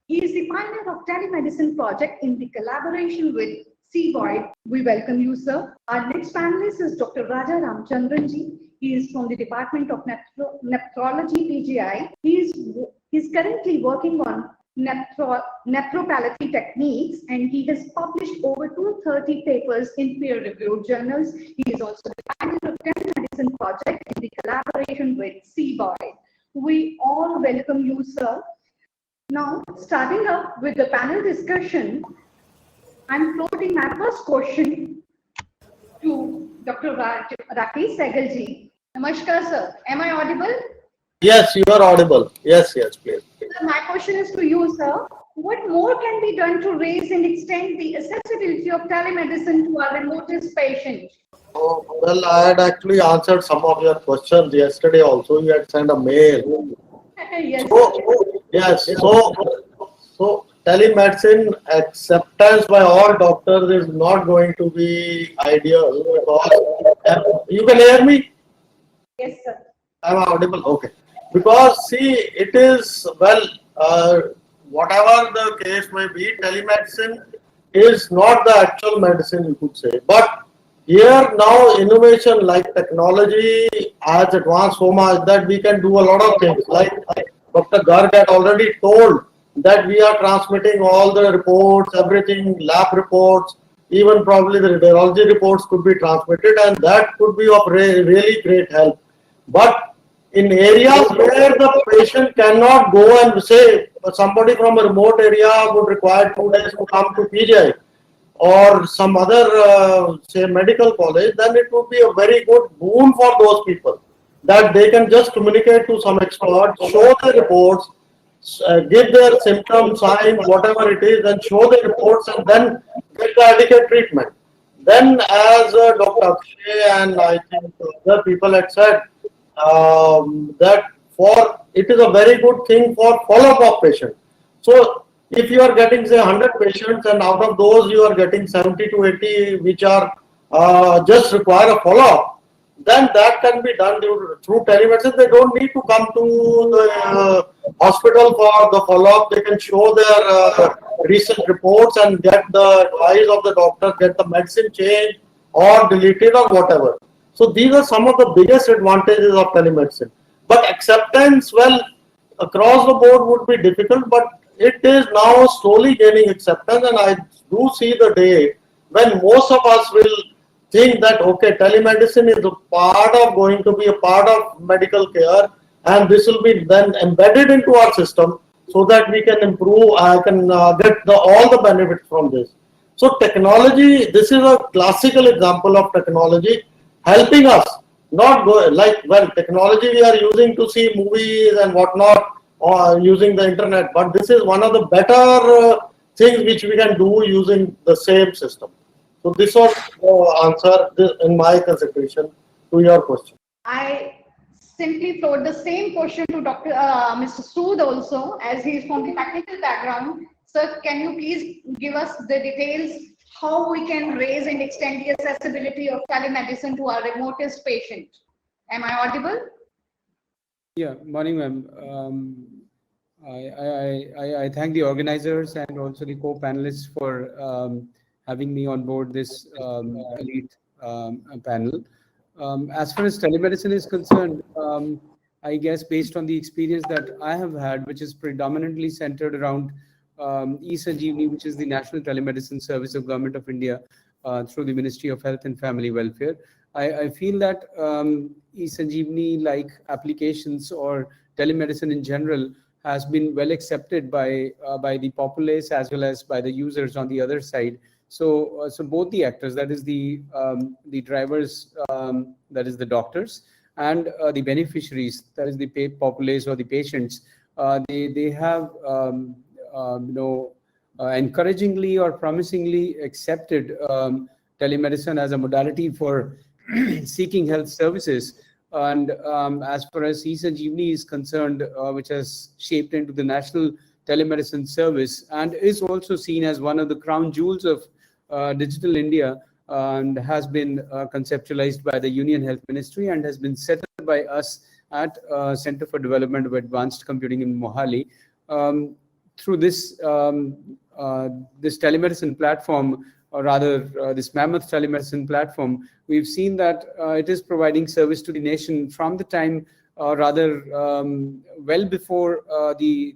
He is the pioneer of telemedicine project in the collaboration with CBOI. We welcome you, sir. Our next panelist is Dr. Raja Ramchandranji. He is from the Department of Nephrology, PGI. He is currently working on nephropathy techniques, and he has published over 230 papers in peer-reviewed journals. He is also the pioneer of telemedicine project in the collaboration with CBOI. We all welcome you, sir. Now, starting up with the panel discussion, I'm floating my first question to Dr. Rakesh Sehgalji. Namaskar, sir. Am I audible? Yes, you are audible. Yes, please. My question is to you, sir. What more can be done to raise and extend the accessibility of telemedicine to our remotest patients? Oh, well, I had actually answered some of your questions yesterday also. You had sent a mail. Yes. So telemedicine acceptance by all doctors is not going to be ideal because you can hear me? Yes, sir. I'm audible. Okay. Because see, it is, well, whatever the case may be, telemedicine is not the actual medicine, you could say. But here now innovation like technology has advanced so much that we can do a lot of things. Like Dr. Garg had already told that we are transmitting all the reports, everything, lab reports, even probably the radiology reports could be transmitted, and that could be of really great help. But in areas where the patient cannot go and say somebody from a remote area would require 2 days to come to PGI or some other say medical college, then it would be a very good boon for those people. that they can just communicate to some expert, show the reports, give their symptoms, signs, whatever it is, and show the reports, and then get the adequate treatment. Then, as Dr. Akshay and I think other people had said, that it is a very good thing for follow-up of patients. So, if you are getting say 100 patients, and out of those you are getting 70 to 80 which are just require a follow-up, then that can be done through telemedicine. They don't need to come to the hospital for the follow-up. They can show their recent reports and get the advice of the doctor, get the medicine changed or deleted or whatever. So these are some of the biggest advantages of telemedicine. But acceptance, well, across the board would be difficult, but it is now slowly gaining acceptance, and I do see the day when most of us will think that, okay, telemedicine is going to be a part of medical care, and this will be then embedded into our system so that we can improve, get all the benefits from this. So technology, this is a classical example of technology helping us, not go like, well, technology we are using to see movies and whatnot, or using the internet, but this is one of the better things which we can do using the same system. So this was answer in my consideration to your question. I simply float the same question to Mr. Sood also, as he is from the technical background. Sir, can you please give us the details how we can raise and extend the accessibility of telemedicine to our remotest patient? Am I audible? Yeah, morning, ma'am. I thank the organizers and also the co-panelists for having me on board this elite panel. As far as telemedicine is concerned, I guess based on the experience that I have had, which is predominantly centered around eSanjeevani, which is the National Telemedicine Service of Government of India through the Ministry of Health and Family Welfare. I feel that eSanjeevani-like applications or telemedicine in general has been well accepted by the populace as well as by the users on the other side. So both the actors, that is the drivers, that is the doctors, and the beneficiaries, that is the populace or the patients, they have encouragingly or promisingly accepted telemedicine as a modality for seeking health services. And as far as eSanjeevani is concerned, which has shaped into the National Telemedicine Service and is also seen as one of the crown jewels of Digital India, and has been conceptualized by the Union Health Ministry and has been set up by us at Center for Development of Advanced Computing in Mohali. Through this this telemedicine platform, or rather this mammoth telemedicine platform, we've seen that it is providing service to the nation from the time, well before the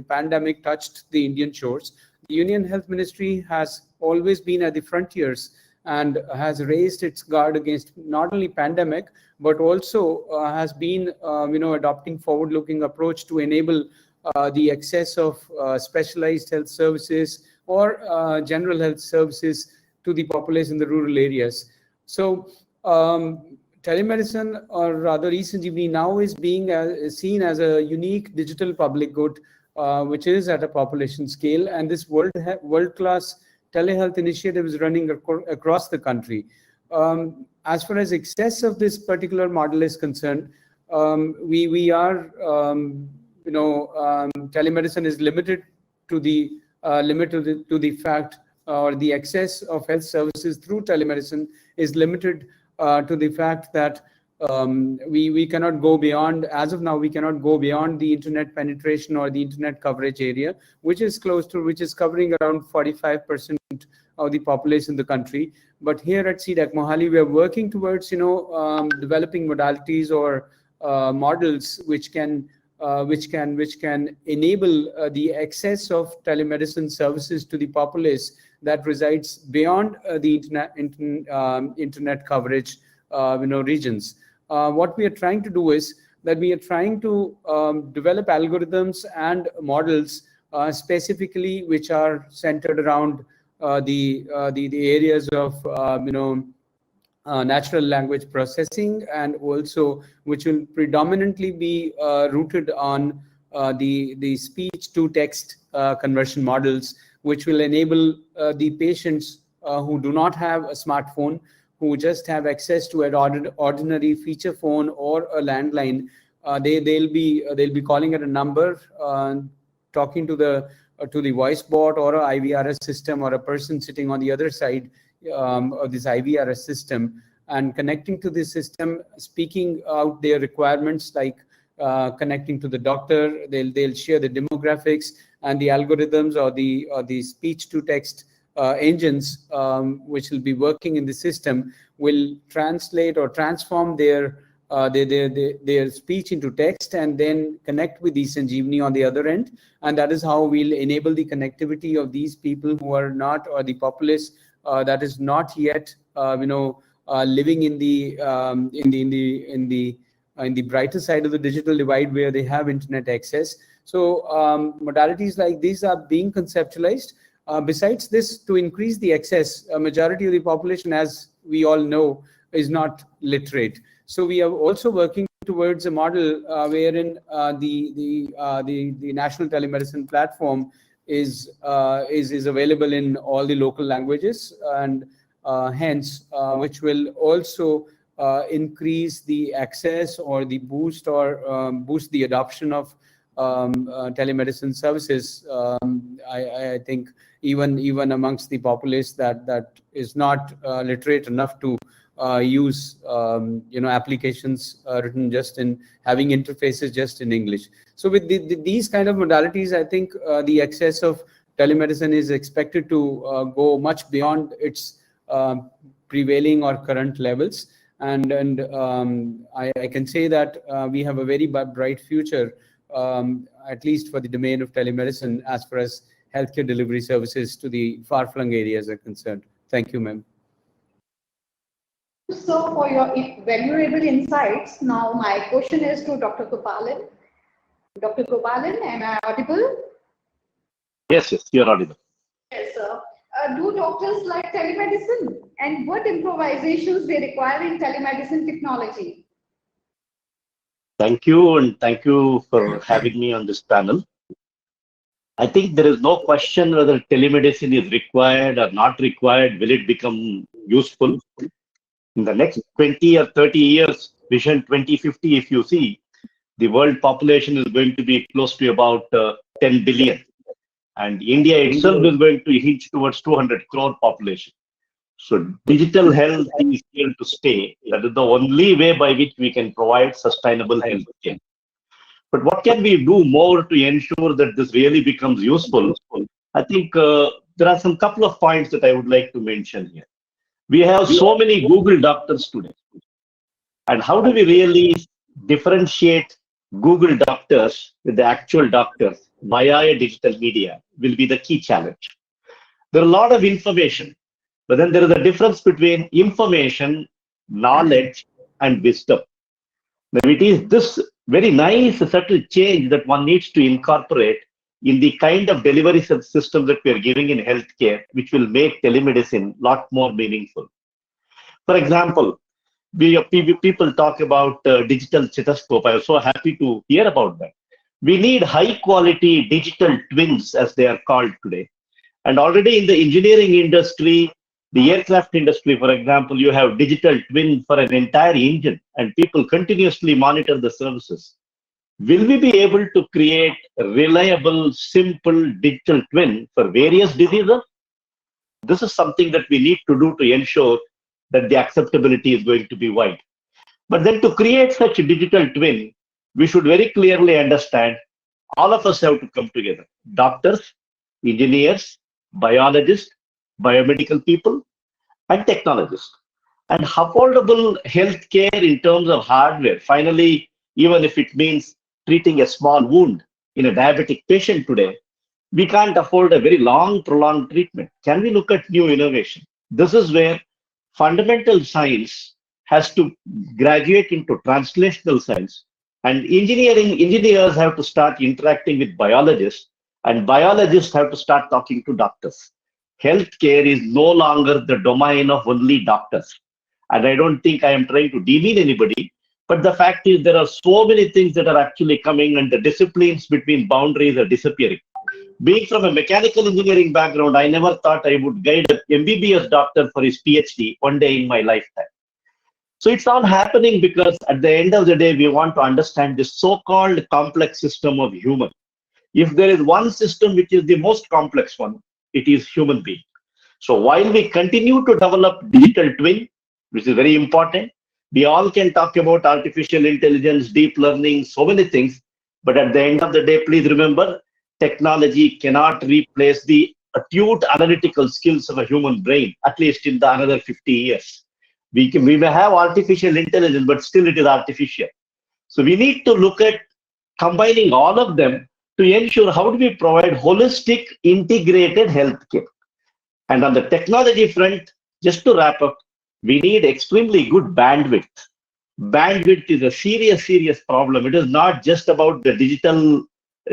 pandemic touched the Indian shores. The Union Health Ministry has always been at the frontiers and has raised its guard against not only pandemic, but also has been adopting forward-looking approach to enable the access of specialized health services or general health services to the populace in the rural areas. So telemedicine, or rather eSanjeevani, now is being seen as a unique digital public good, which is at a population scale, and this world-class telehealth initiative is running across the country. As far as access of this particular model is concerned, telemedicine is limited to the fact, or the access of health services through telemedicine is limited to the fact that we cannot go beyond, as of now, we cannot go beyond the internet penetration or the internet coverage area, which is covering around 45% of the population in the country. But here at CDAC Mohali, we are working towards, developing modalities or models which can enable the access of telemedicine services to the populace that resides beyond the internet coverage regions. What we are trying to do is that we are trying to develop algorithms and models specifically which are centered around the areas of natural language processing, and also which will predominantly be rooted on the speech to text conversion models, which will enable the patients who do not have a smartphone, who just have access to an ordinary feature phone or a landline. They'll be calling at a number, talking to the voice bot or a IVRS system, or a person sitting on the other side of this IVRS system, and connecting to this system, speaking out their requirements, like connecting to the doctor. They'll share the demographics, and the algorithms or the speech to text engines which will be working in the system will translate or transform their speech into text, and then connect with the Sanjeevani on the other end. And that is how we'll enable the connectivity of these people who are not, or the populace that is not yet living in the brighter side of the digital divide, where they have internet access. So modalities like these are being conceptualized. Besides this, to increase the access, a majority of the population, as we all know, is not literate. So we are also working towards a model wherein the national telemedicine platform is available in all the local languages, and hence which will also increase the access, or the boost the adoption of telemedicine services. I think even amongst the populace that is not literate enough to use applications written just in, having interfaces just in English. So with these kind of modalities, I think the access of telemedicine is expected to go much beyond its prevailing or current levels. And I can say that we have a very bright future, at least for the domain of telemedicine, as far as healthcare delivery services to the far-flung areas are concerned. Thank you, ma'am. So for your valuable insights, now my question is to Dr. Gopalan. Dr. Gopalan, am I audible? Yes, you're audible. Yes, sir. Do doctors like telemedicine, and what improvisations they require in telemedicine technology? Thank you, and thank you for having me on this panel. I think there is no question whether telemedicine is required or not required. Will it become useful? In the next 20 or 30 years, Vision 2050, if you see, the world population is going to be close to about 10 billion. And India itself is going to hinge towards 200 crore population. So digital health is here to stay. That is the only way by which we can provide sustainable health care. But what can we do more to ensure that this really becomes useful? I think there are some couple of points that I would like to mention here. We have so many Google doctors today. And how do we really differentiate Google doctors with the actual doctors via digital media will be the key challenge. There are a lot of information, but then there is a difference between information, knowledge, and wisdom. Now, it is this very nice, subtle change that one needs to incorporate in the kind of delivery system that we are giving in healthcare, which will make telemedicine a lot more meaningful. For example, people talk about digital stethoscope. I was so happy to hear about that. We need high quality digital twins, as they are called today. And already in the engineering industry, the aircraft industry, for example, you have digital twin for an entire engine, and people continuously monitor the services. Will we be able to create a reliable, simple digital twin for various diseases? This is something that we need to do to ensure that the acceptability is going to be wide. But then to create such a digital twin, we should very clearly understand all of us have to come together. Doctors, engineers, biologists, biomedical people, and technologists. And affordable healthcare in terms of hardware, finally, even if it means treating a small wound in a diabetic patient today, we can't afford a very long, prolonged treatment. Can we look at new innovation? This is where fundamental science has to graduate into translational science. And engineers have to start interacting with biologists, and biologists have to start talking to doctors. Healthcare is no longer the domain of only doctors. And I don't think I am trying to demean anybody. But the fact is there are so many things that are actually coming and the disciplines between boundaries are disappearing. Being from a mechanical engineering background, I never thought I would guide an MBBS doctor for his PhD one day in my lifetime. So it's all happening because at the end of the day, we want to understand this so-called complex system of human. If there is one system which is the most complex one, it is human being. So while we continue to develop digital twin, which is very important, we all can talk about artificial intelligence, deep learning, so many things. But at the end of the day, please remember, technology cannot replace the acute analytical skills of a human brain, at least in the another 50 years. We may have artificial intelligence, but still it is artificial. So we need to look at combining all of them to ensure how do we provide holistic, integrated healthcare. And on the technology front, just to wrap up, we need extremely good bandwidth. Bandwidth is a serious problem. It is not just about the digital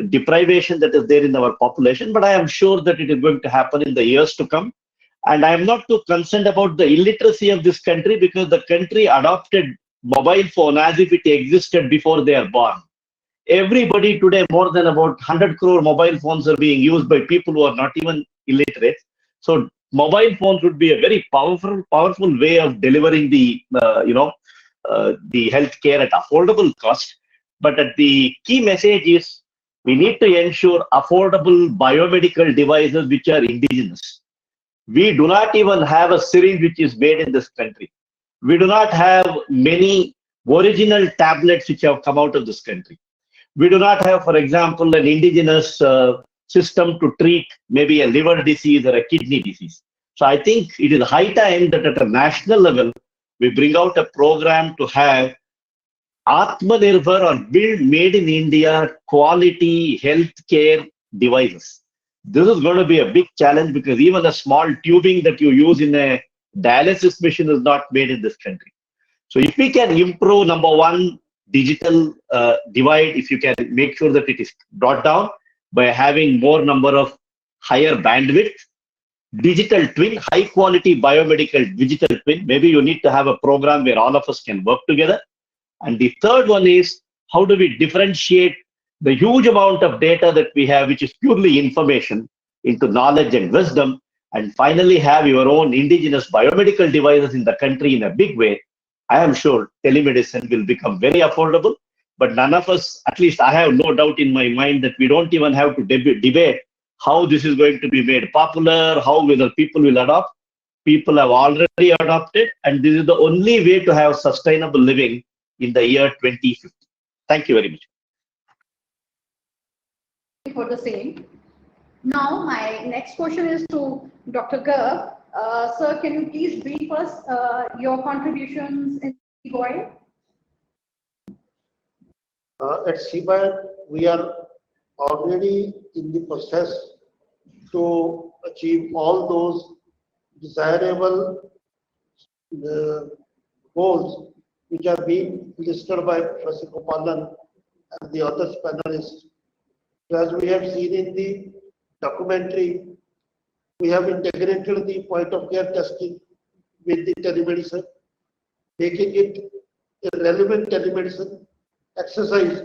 deprivation that is there in our population, but I am sure that it is going to happen in the years to come. And I am not too concerned about the illiteracy of this country because the country adopted mobile phone as if it existed before they are born. Everybody today, more than about 100 crore mobile phones are being used by people who are not even illiterate. So mobile phones would be a very powerful way of delivering the the healthcare at affordable cost. But the key message is we need to ensure affordable biomedical devices which are indigenous. We do not even have a syringe which is made in this country. We do not have many original tablets which have come out of this country. We do not have, for example, an indigenous system to treat maybe a liver disease or a kidney disease. So I think it is high time that at a national level, we bring out a program to have Atmanirbhar or build made in India quality healthcare devices. This is going to be a big challenge because even a small tubing that you use in a dialysis machine is not made in this country. So if we can improve, number one, digital divide, if you can make sure that it is brought down by having more number of higher bandwidth, digital twin, high quality biomedical digital twin, maybe you need to have a program where all of us can work together. And the third one is how do we differentiate the huge amount of data that we have, which is purely information, into knowledge and wisdom, and finally have your own indigenous biomedical devices in the country in a big way. I am sure telemedicine will become very affordable, but none of us, at least I have no doubt in my mind that we don't even have to debate how this is going to be made popular, how whether people will adopt. People have already adopted, and this is the only way to have sustainable living in the year 2050. Thank you very much. For the same. Now, my next question is to Dr. Garg. Sir, can you please brief us your contributions in CBOI? At CBOI, we are already in the process to achieve all those desirable goals which are being listed by Professor Gopalan and the other panelists. As we have seen in the documentary, we have integrated the point of care testing with the telemedicine, making it a relevant telemedicine exercise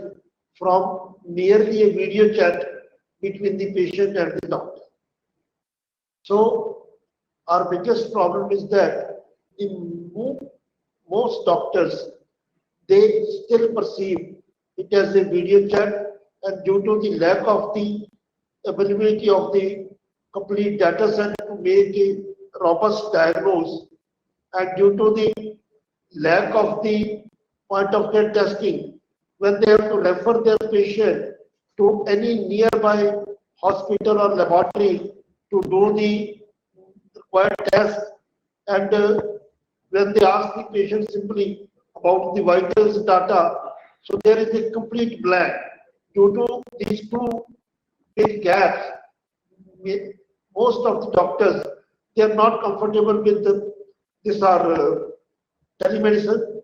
from merely a video chat between the patient and the doctor. So our biggest problem is that in most doctors, they still perceive it as a video chat, and due to the lack of the availability of the complete data set to make a robust diagnosis, and due to the lack of the point of care testing, when they have to refer their patient to any nearby hospital or laboratory to do the required test, and when they ask the patient simply about the vitals data, so there is a complete blank. Due to these two big gaps, most of the doctors, they are not comfortable with this telemedicine,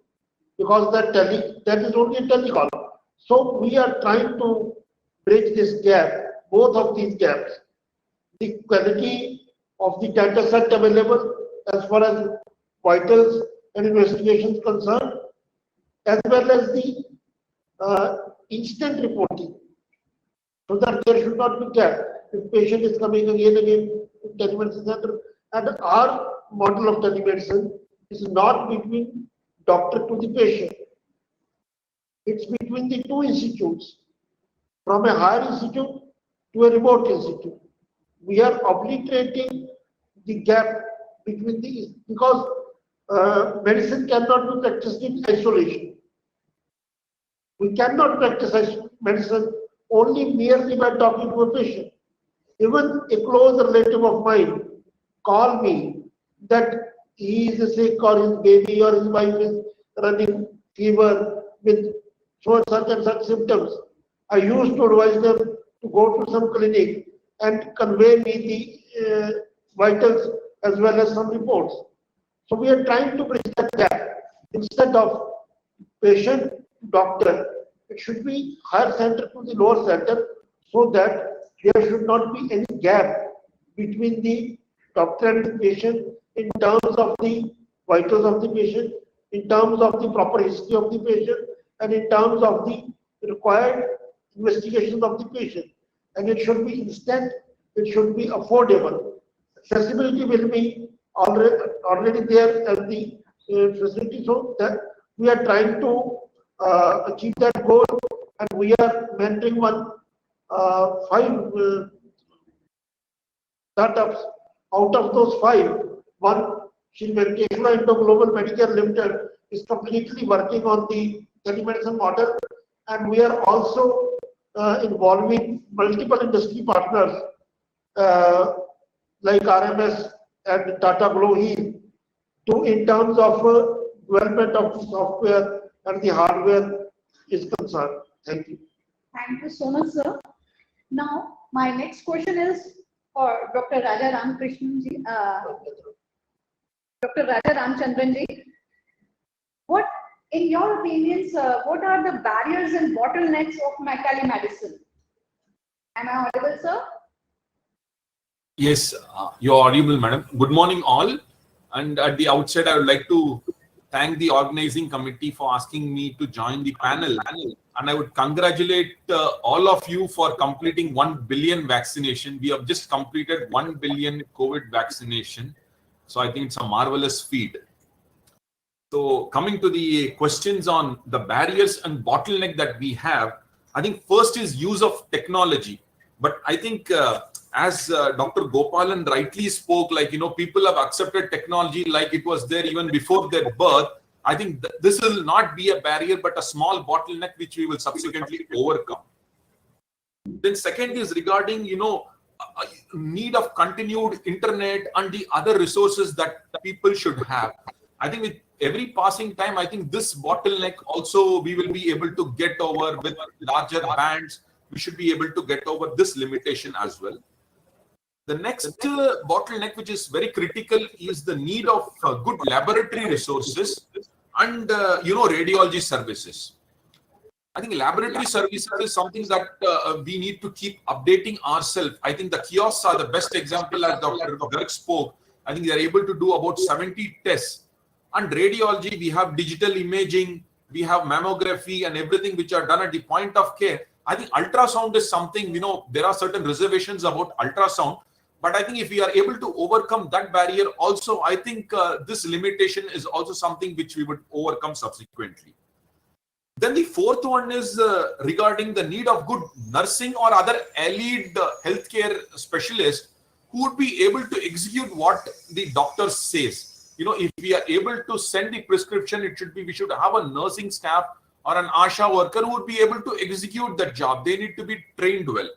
because that is only a telecall. So we are trying to bridge this gap, both of these gaps. The quality of the data set available as far as vitals and investigations concerned, as well as the instant reporting, so that there should not be gap. If patient is coming again to telemedicine center, and our model of telemedicine is not between doctor to the patient. It's between the two institutes, from a higher institute to a remote institute. We are obliterating the gap between these, because medicine cannot be practiced in isolation. We cannot practice medicine only merely by talking to a patient. Even a close relative of mine call me that he is sick, or his baby or his wife is running fever with such and such symptoms. I used to advise them to go to some clinic and convey me the vitals as well as some reports. So we are trying to bridge that gap. Instead of patient doctor, it should be higher center to the lower center, so that there should not be any gap between the doctor and the patient in terms of the vitals of the patient, in terms of the proper history of the patient, and in terms of the required investigations of the patient. And it should be instant, it should be affordable. Accessibility will be already there as the facility, so that we are trying to achieve that goal, and we are mentoring 5 startups. Out of those 5, one, Shri Venkateshwara Indo Global Medicare Limited, is completely working on the telemedicine model, and we are also involving multiple industry partners like RMS and Tata GloHeal in terms of development of the software and the hardware is concerned. Thank you. Thank you so much, sir. Now, my next question is for Dr. Raja Ramkrishnan ji. Dr. Raja Ramchandran ji, what, in your opinions, what are the barriers and bottlenecks of telemedicine? Am I audible, sir? Yes, you're audible, madam. Good morning, all. And at the outset, I would like to thank the organizing committee for asking me to join the panel. And I would congratulate all of you for completing 1 billion vaccination. We have just completed 1 billion COVID vaccination. So I think it's a marvelous feat. So coming to the questions on the barriers and bottleneck that we have, I think first is use of technology. But I think as Dr. Gopalan rightly spoke, like, people have accepted technology like it was there even before their birth. I think this will not be a barrier, but a small bottleneck which we will subsequently overcome. Then second is regarding, need of continued internet and the other resources that people should have. I think with every passing time, I think this bottleneck also we will be able to get over with larger bands. We should be able to get over this limitation as well. The next bottleneck, which is very critical, is the need of good laboratory resources and radiology services. I think laboratory services is something that we need to keep updating ourselves. I think the kiosks are the best example, as Dr. Garg spoke. I think they are able to do about 70 tests. And radiology, we have digital imaging, we have mammography and everything which are done at the point of care. I think ultrasound is something, there are certain reservations about ultrasound. But I think if we are able to overcome that barrier also, I think this limitation is also something which we would overcome subsequently. Then the fourth one is regarding the need of good nursing or other allied healthcare specialists who would be able to execute what the doctor says. If we are able to send the prescription, we should have a nursing staff or an ASHA worker who would be able to execute that job. They need to be trained well.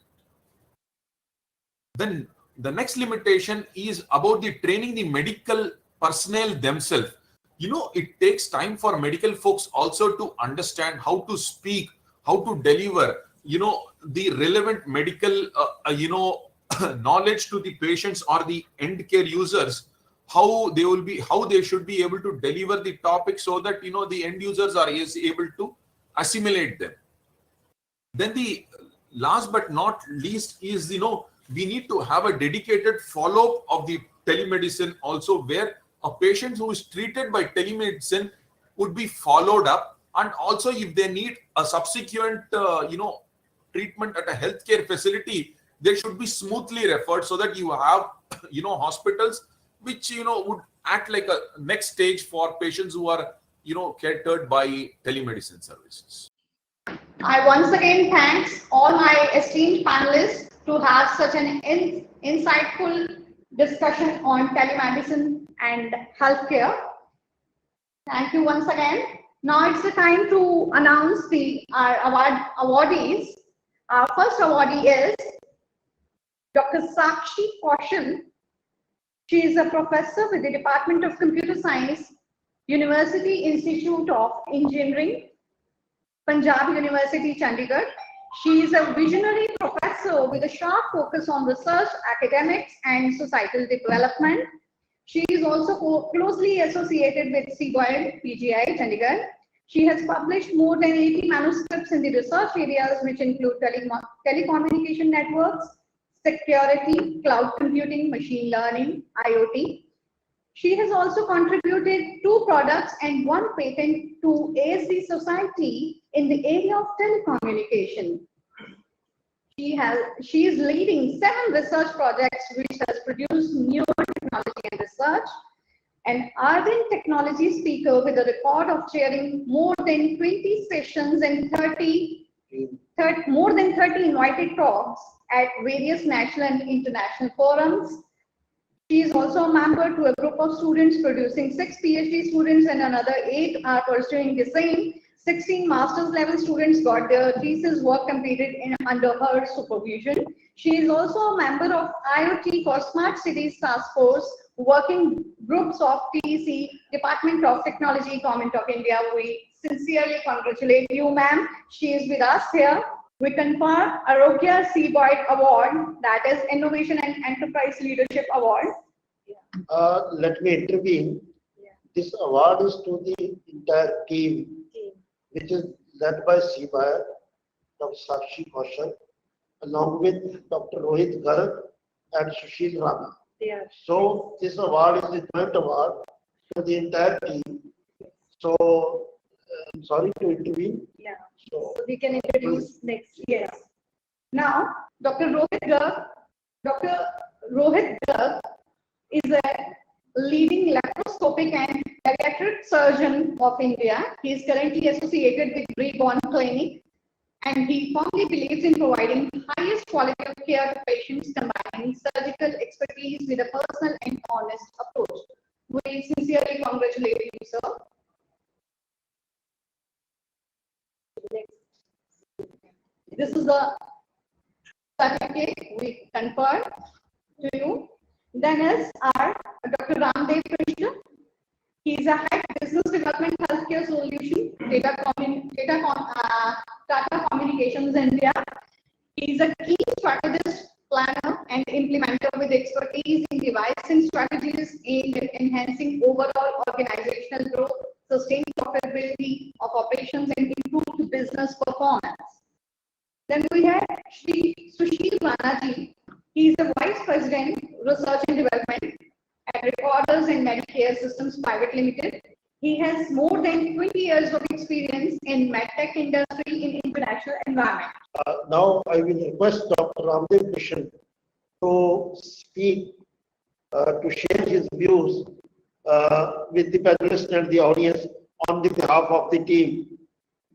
Then the next limitation is about the training the medical personnel themselves. It takes time for medical folks also to understand how to speak, how to deliver, the relevant medical, knowledge to the patients or the end care users, how they should be able to deliver the topic so that, the end users are able to assimilate them. Then the last but not least is, we need to have a dedicated follow-up of the telemedicine also, where a patient who is treated by telemedicine would be followed up, and also if they need a subsequent treatment at a healthcare facility, they should be smoothly referred, so that you have hospitals which would act like a next stage for patients who are catered by telemedicine services. I once again thanks all my esteemed panelists to have such an insightful discussion on telemedicine and healthcare. Thank you once again. Now it's the time to announce our awardees. Our first awardee is Dr. Sakshi Kaushal. She is a professor with the Department of Computer Science, University Institute of Engineering, Punjab University, Chandigarh. She is a visionary professor with a sharp focus on research, academics, and societal development. She is also closely associated with CBOID, PGI, Chandigarh. She has published more than 80 manuscripts in the research areas, which include telecommunication networks, security, cloud computing, machine learning, IoT. She has also contributed 2 products and 1 patent to ASD Society in the area of telecommunication. She is leading 7 research projects which has produced newer technology and research, an ardent technology speaker with a record of chairing more than 20 sessions and more than 30 invited talks at various national and international forums. She is also a member to a group of students producing 6 PhD students, and another 8 are pursuing the same. 16 master's level students got their thesis work completed under her supervision. She is also a member of IoT for Smart Cities Task Force, working groups of TEC, Department of Technology, Government of India. We sincerely congratulate you, ma'am. She is with us here. We confer Arogya CBOID Award, that is Innovation and Enterprise Leadership Award. Let me intervene. This award is to the entire team, which is led by CBOID, Dr. Sakshi Kaushal, along with Dr. Rohit Garg and Sushil Rana. So this award is the joint award to the entire team. So I'm sorry to intervene. So we can introduce next. Yes. Now, Dr. Rohit Garg is a leading laparoscopic and pediatric surgeon of India. He is currently associated with Reborn Clinic, and he firmly believes in providing highest quality of care to patients, combining surgical expertise with a personal and honest approach. We sincerely congratulate you, sir. This is the certificate we confer to you. Then is our Dr. Ramdev Krishna. He is a head business development healthcare solution, Tata Communications India. He is a key strategist, planner, and implementer with expertise in devising strategies aimed at enhancing overall organizational growth, sustained profitability of operations, and improved business performance. Then we have Shri Sushil Rana. He is the Vice President, Research and Development at Recorders and Medicare Systems Private Limited. He has more than 20 years of experience in medtech industry in international environment. Now I will request Dr. Ramdev Krishna to speak, to share his views with the panelists and the audience on the behalf of the team,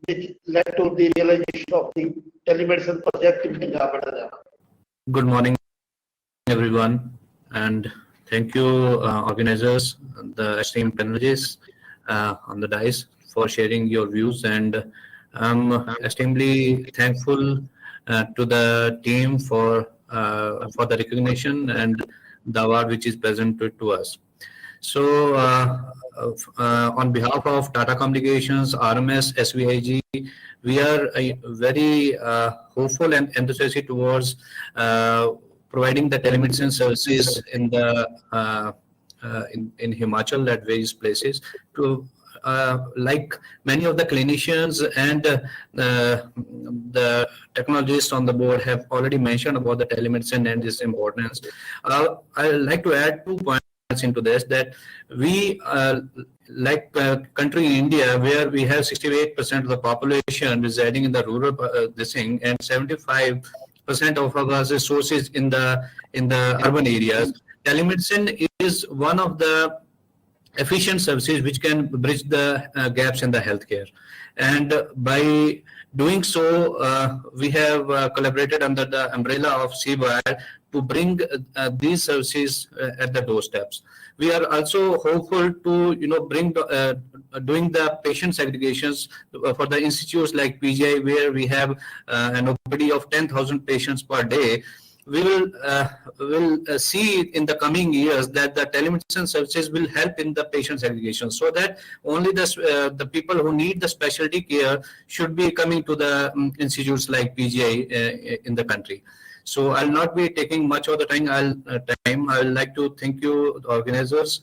which led to the realization of the telemedicine project in Punjab and Haryana. Good morning, everyone, and thank you, organizers, the esteemed panelists on the dais for sharing your views, and I'm extremely thankful to the team for the recognition and the award which is presented to us. So, on behalf of Tata Communications, RMS, SVIG, we are very hopeful and enthusiastic towards providing the telemedicine services in the in Himachal at various places. To like many of the clinicians and the technologists on the board have already mentioned about the telemedicine and its importance. I'd like to add 2 points into this, that we like country India, where we have 68% of the population residing in the rural this thing, and 75% of our resources in the urban areas. Telemedicine is one of the efficient services which can bridge the gaps in the healthcare, and by doing so, we have collaborated under the umbrella of CWIRE to bring these services at the doorsteps. We are also hopeful to bring doing the patient segregations for the institutes like PGI, where we have an OPD of 10,000 patients per day. We will see in the coming years that the telemedicine services will help in the patient segregation, so that only the people who need the specialty care should be coming to the institutes like PGI in the country. So I'll not be taking much of the time. I would like to thank you, the organizers,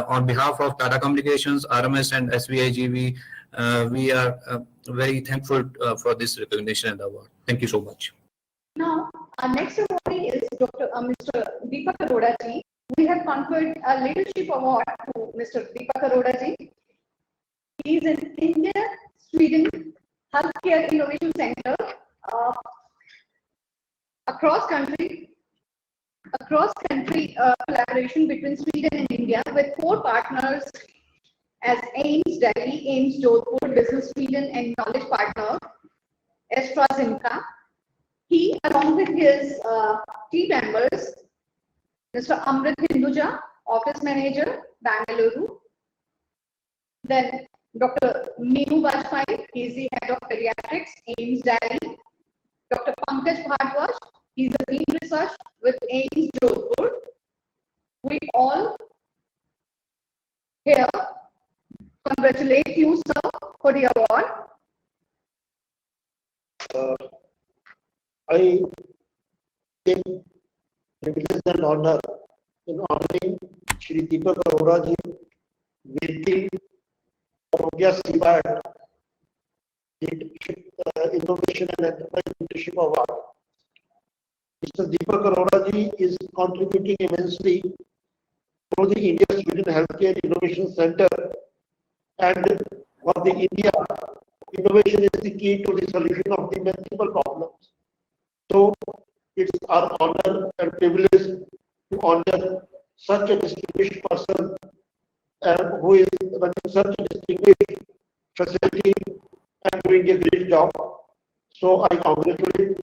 on behalf of Tata Communications, RMS, and SVIGV. We are very thankful for this recognition and award. Thank you so much. Now, our next awardee is Mr. Deepak Arora ji. We have conferred a leadership award to Mr. Deepak Arora ji. He is in India-Sweden Healthcare Innovation Center. Across country collaboration between Sweden and India with 4 partners as AIIMS Delhi, AIIMS Jodhpur, Business Sweden, and Knowledge Partner, AstraZeneca. He, along with his team members, Mr. Amrit Hinduja, Office Manager, Bangalore. Then Dr. Meenu Bajpai, he is the Head of Pediatrics, AIIMS Delhi. Dr. Pankaj Bhardwaj, he is the Dean Research with AIIMS Jodhpur. We all here congratulate you, sir, for the award. I take privilege and honor in honoring Shri Deepak Arora ji with the Arogya CWIRE Leadership Innovation and Enterprise Leadership Award. Mr. Deepak Arora ji is contributing immensely through the India-Sweden Healthcare Innovation Center, and for the India, innovation is the key to the solution of the multiple problems. So it's our honor and privilege to honor such a distinguished person who is running such a distinguished facility and doing a great job. So I congratulate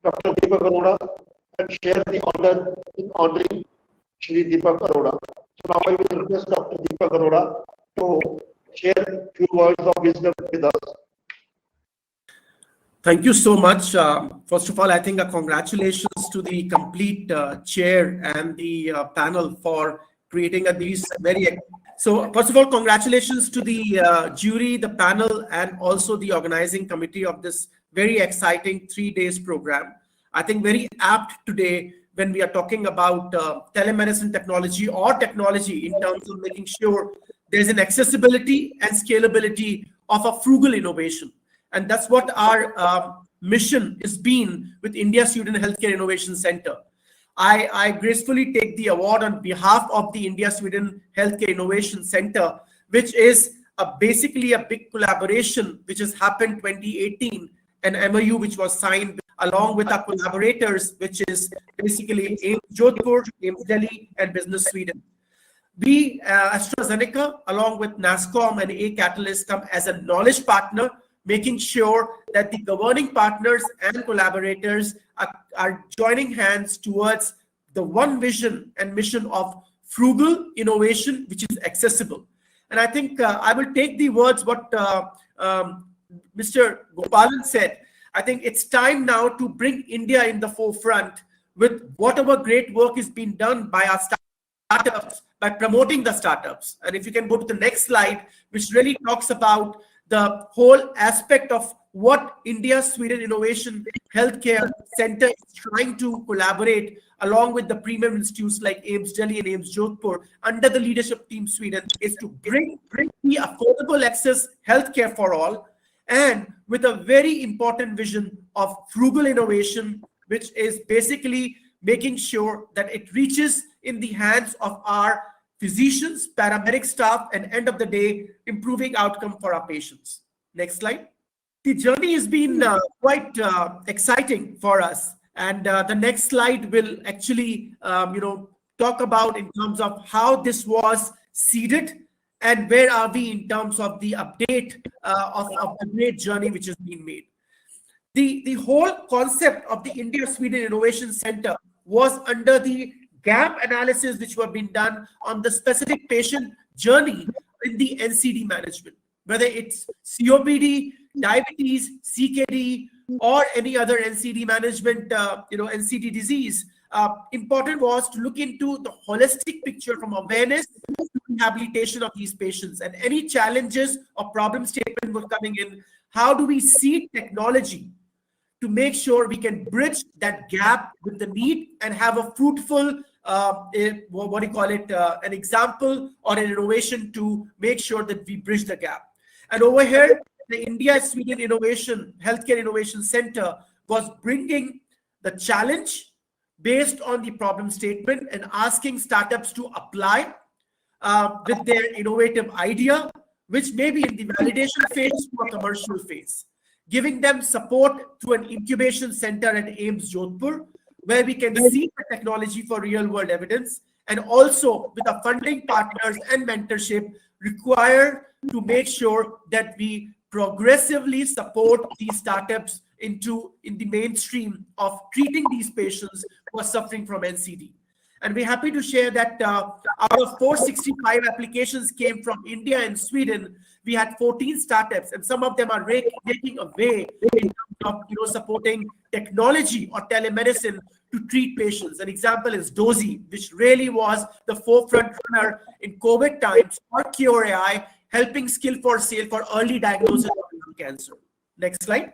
Dr. Deepak Arora and share the honor in honoring Shri Deepak Arora. So now I will request Dr. Deepak Arora to share a few words of wisdom with us. Thank you so much. First of all, I think a congratulations to the complete chair and the panel for creating these very. So first of all, congratulations to the jury, the panel, and also the organizing committee of this very exciting 3 days program. I think very apt today when we are talking about telemedicine technology or technology in terms of making sure there's an accessibility and scalability of a frugal innovation. And that's what our mission has been with India-Sweden Healthcare Innovation Center. I gracefully take the award on behalf of the India-Sweden Healthcare Innovation Center, which is basically a big collaboration which has happened 2018, an MOU which was signed along with our collaborators, which is basically AIIMS Jodhpur, AIIMS Delhi, and Business Sweden. We, AstraZeneca, along with NASSCOM and A-Catalyst, come as a knowledge partner, making sure that the governing partners and collaborators are joining hands towards the one vision and mission of frugal innovation, which is accessible. And I think I will take the words what Mr. Gopalan said. I think it's time now to bring India in the forefront with whatever great work is being done by our startups, by promoting the startups. And if you can go to the next slide, which really talks about the whole aspect of what India-Sweden Innovation Healthcare Center is trying to collaborate along with the premium institutes like AIIMS Delhi and AIIMS Jodhpur under the leadership team Sweden is to bring the affordable access healthcare for all, and with a very important vision of frugal innovation, which is basically making sure that it reaches in the hands of our physicians, paramedic staff, and end of the day, improving outcome for our patients. Next slide. The journey has been quite exciting for us. And the next slide will actually, talk about in terms of how this was seeded and where are we in terms of the update of the great journey which has been made. The whole concept of the India-Sweden Innovation Center was under the gap analysis which were being done on the specific patient journey in the NCD management, whether it's COPD, diabetes, CKD, or any other NCD management, NCD disease. Important was to look into the holistic picture from awareness to rehabilitation of these patients, and any challenges or problem statement were coming in. How do we see technology to make sure we can bridge that gap with the need and have a fruitful, an example or an innovation to make sure that we bridge the gap. And over here, the India-Sweden Healthcare Innovation Center was bringing the challenge based on the problem statement and asking startups to apply with their innovative idea, which may be in the validation phase or commercial phase, giving them support through an incubation center at AIIMS Jodhpur, where we can see the technology for real-world evidence, and also with the funding partners and mentorship required to make sure that we progressively support these startups in the mainstream of treating these patients who are suffering from NCD. And we're happy to share that out of 465 applications came from India and Sweden, we had 14 startups, and some of them are making a way in terms of supporting technology or telemedicine to treat patients. An example is Dozy, which really was the forefront runner in COVID times, or Cure AI, helping skill for sale for early diagnosis of lung cancer. Next slide.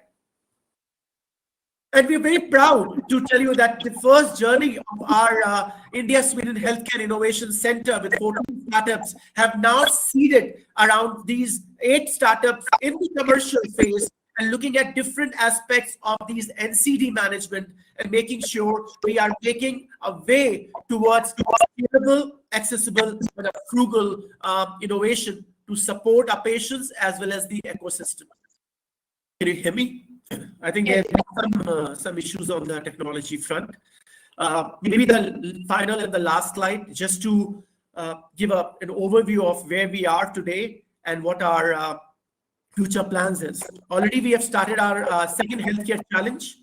And we're very proud to tell you that the first journey of our India-Sweden Healthcare Innovation Center with 14 startups have now seeded around these 8 startups in the commercial phase and looking at different aspects of these NCD management and making sure we are making a way towards scalable, accessible, and a frugal innovation to support our patients as well as the ecosystem. Can you hear me? I think there's some issues on the technology front. Maybe the final and the last slide, just to give an overview of where we are today and what our future plans is. Already we have started our second healthcare challenge,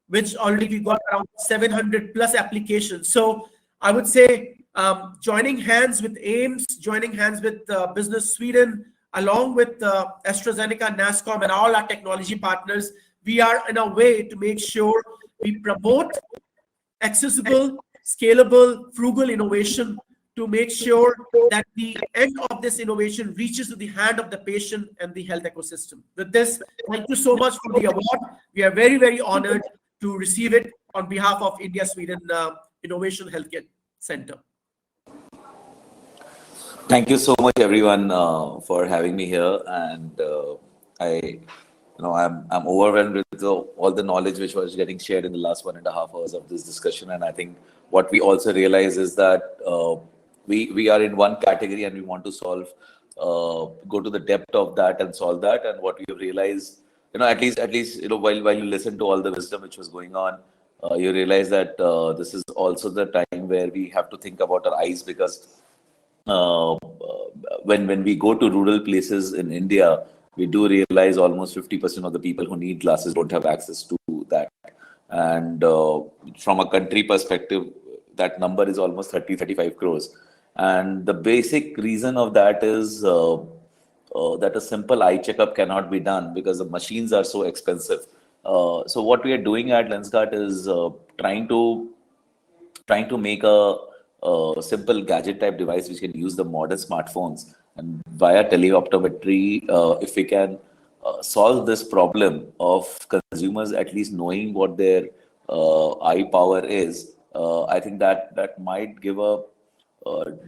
which already we got around 700 plus applications. So I would say joining hands with AIIMS, joining hands with Business Sweden, along with AstraZeneca, NASCOM, and all our technology partners, we are in a way to make sure we promote accessible, scalable, frugal innovation to make sure that the end of this innovation reaches to the hand of the patient and the health ecosystem. With this, thank you so much for the award. We are very, very honored to receive it on behalf of India-Sweden Innovation Healthcare Center. Thank you so much, everyone, for having me here. And I'm overwhelmed with all the knowledge which was getting shared in the last 1.5 hours of this discussion. And I think what we also realize is that we are in one category and we want to solve, go to the depth of that and solve that. And what we have realized, at least, while you listen to all the wisdom which was going on, you realize that this is also the time where we have to think about our eyes, because when we go to rural places in India, we do realize almost 50% of the people who need glasses don't have access to that. And from a country perspective, that number is almost 35 crores. And the basic reason of that is that a simple eye checkup cannot be done because the machines are so expensive. So what we are doing at Lenskart is trying to make a simple gadget type device which can use the modern smartphones, and via teleoptometry, if we can solve this problem of consumers at least knowing what their eye power is, I think that might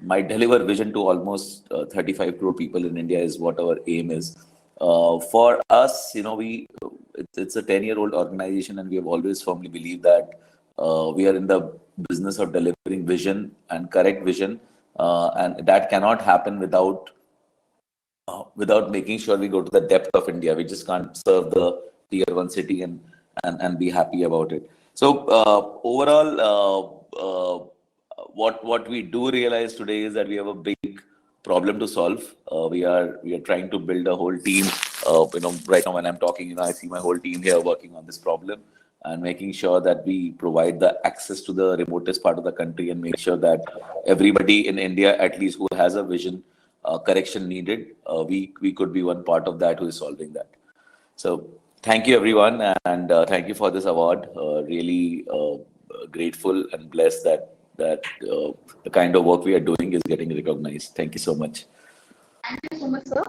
might deliver vision to almost 35 crore people in India is what our aim is. For us, it's a 10-year-old organization, and we have always firmly believed that we are in the business of delivering vision and correct vision and that cannot happen without making sure we go to the depth of India. We just can't serve the tier 1 city and be happy about it. So overall, what we do realize today is that we have a big problem to solve. We are trying to build a whole team. Right now when I'm talking, I see my whole team here working on this problem and making sure that we provide the access to the remotest part of the country and make sure that everybody in India, at least who has a vision correction needed, we could be one part of that who is solving that. So thank you everyone, and thank you for this award. Really grateful and blessed that the kind of work we are doing is getting recognized. Thank you so much. Thank you so much, sir.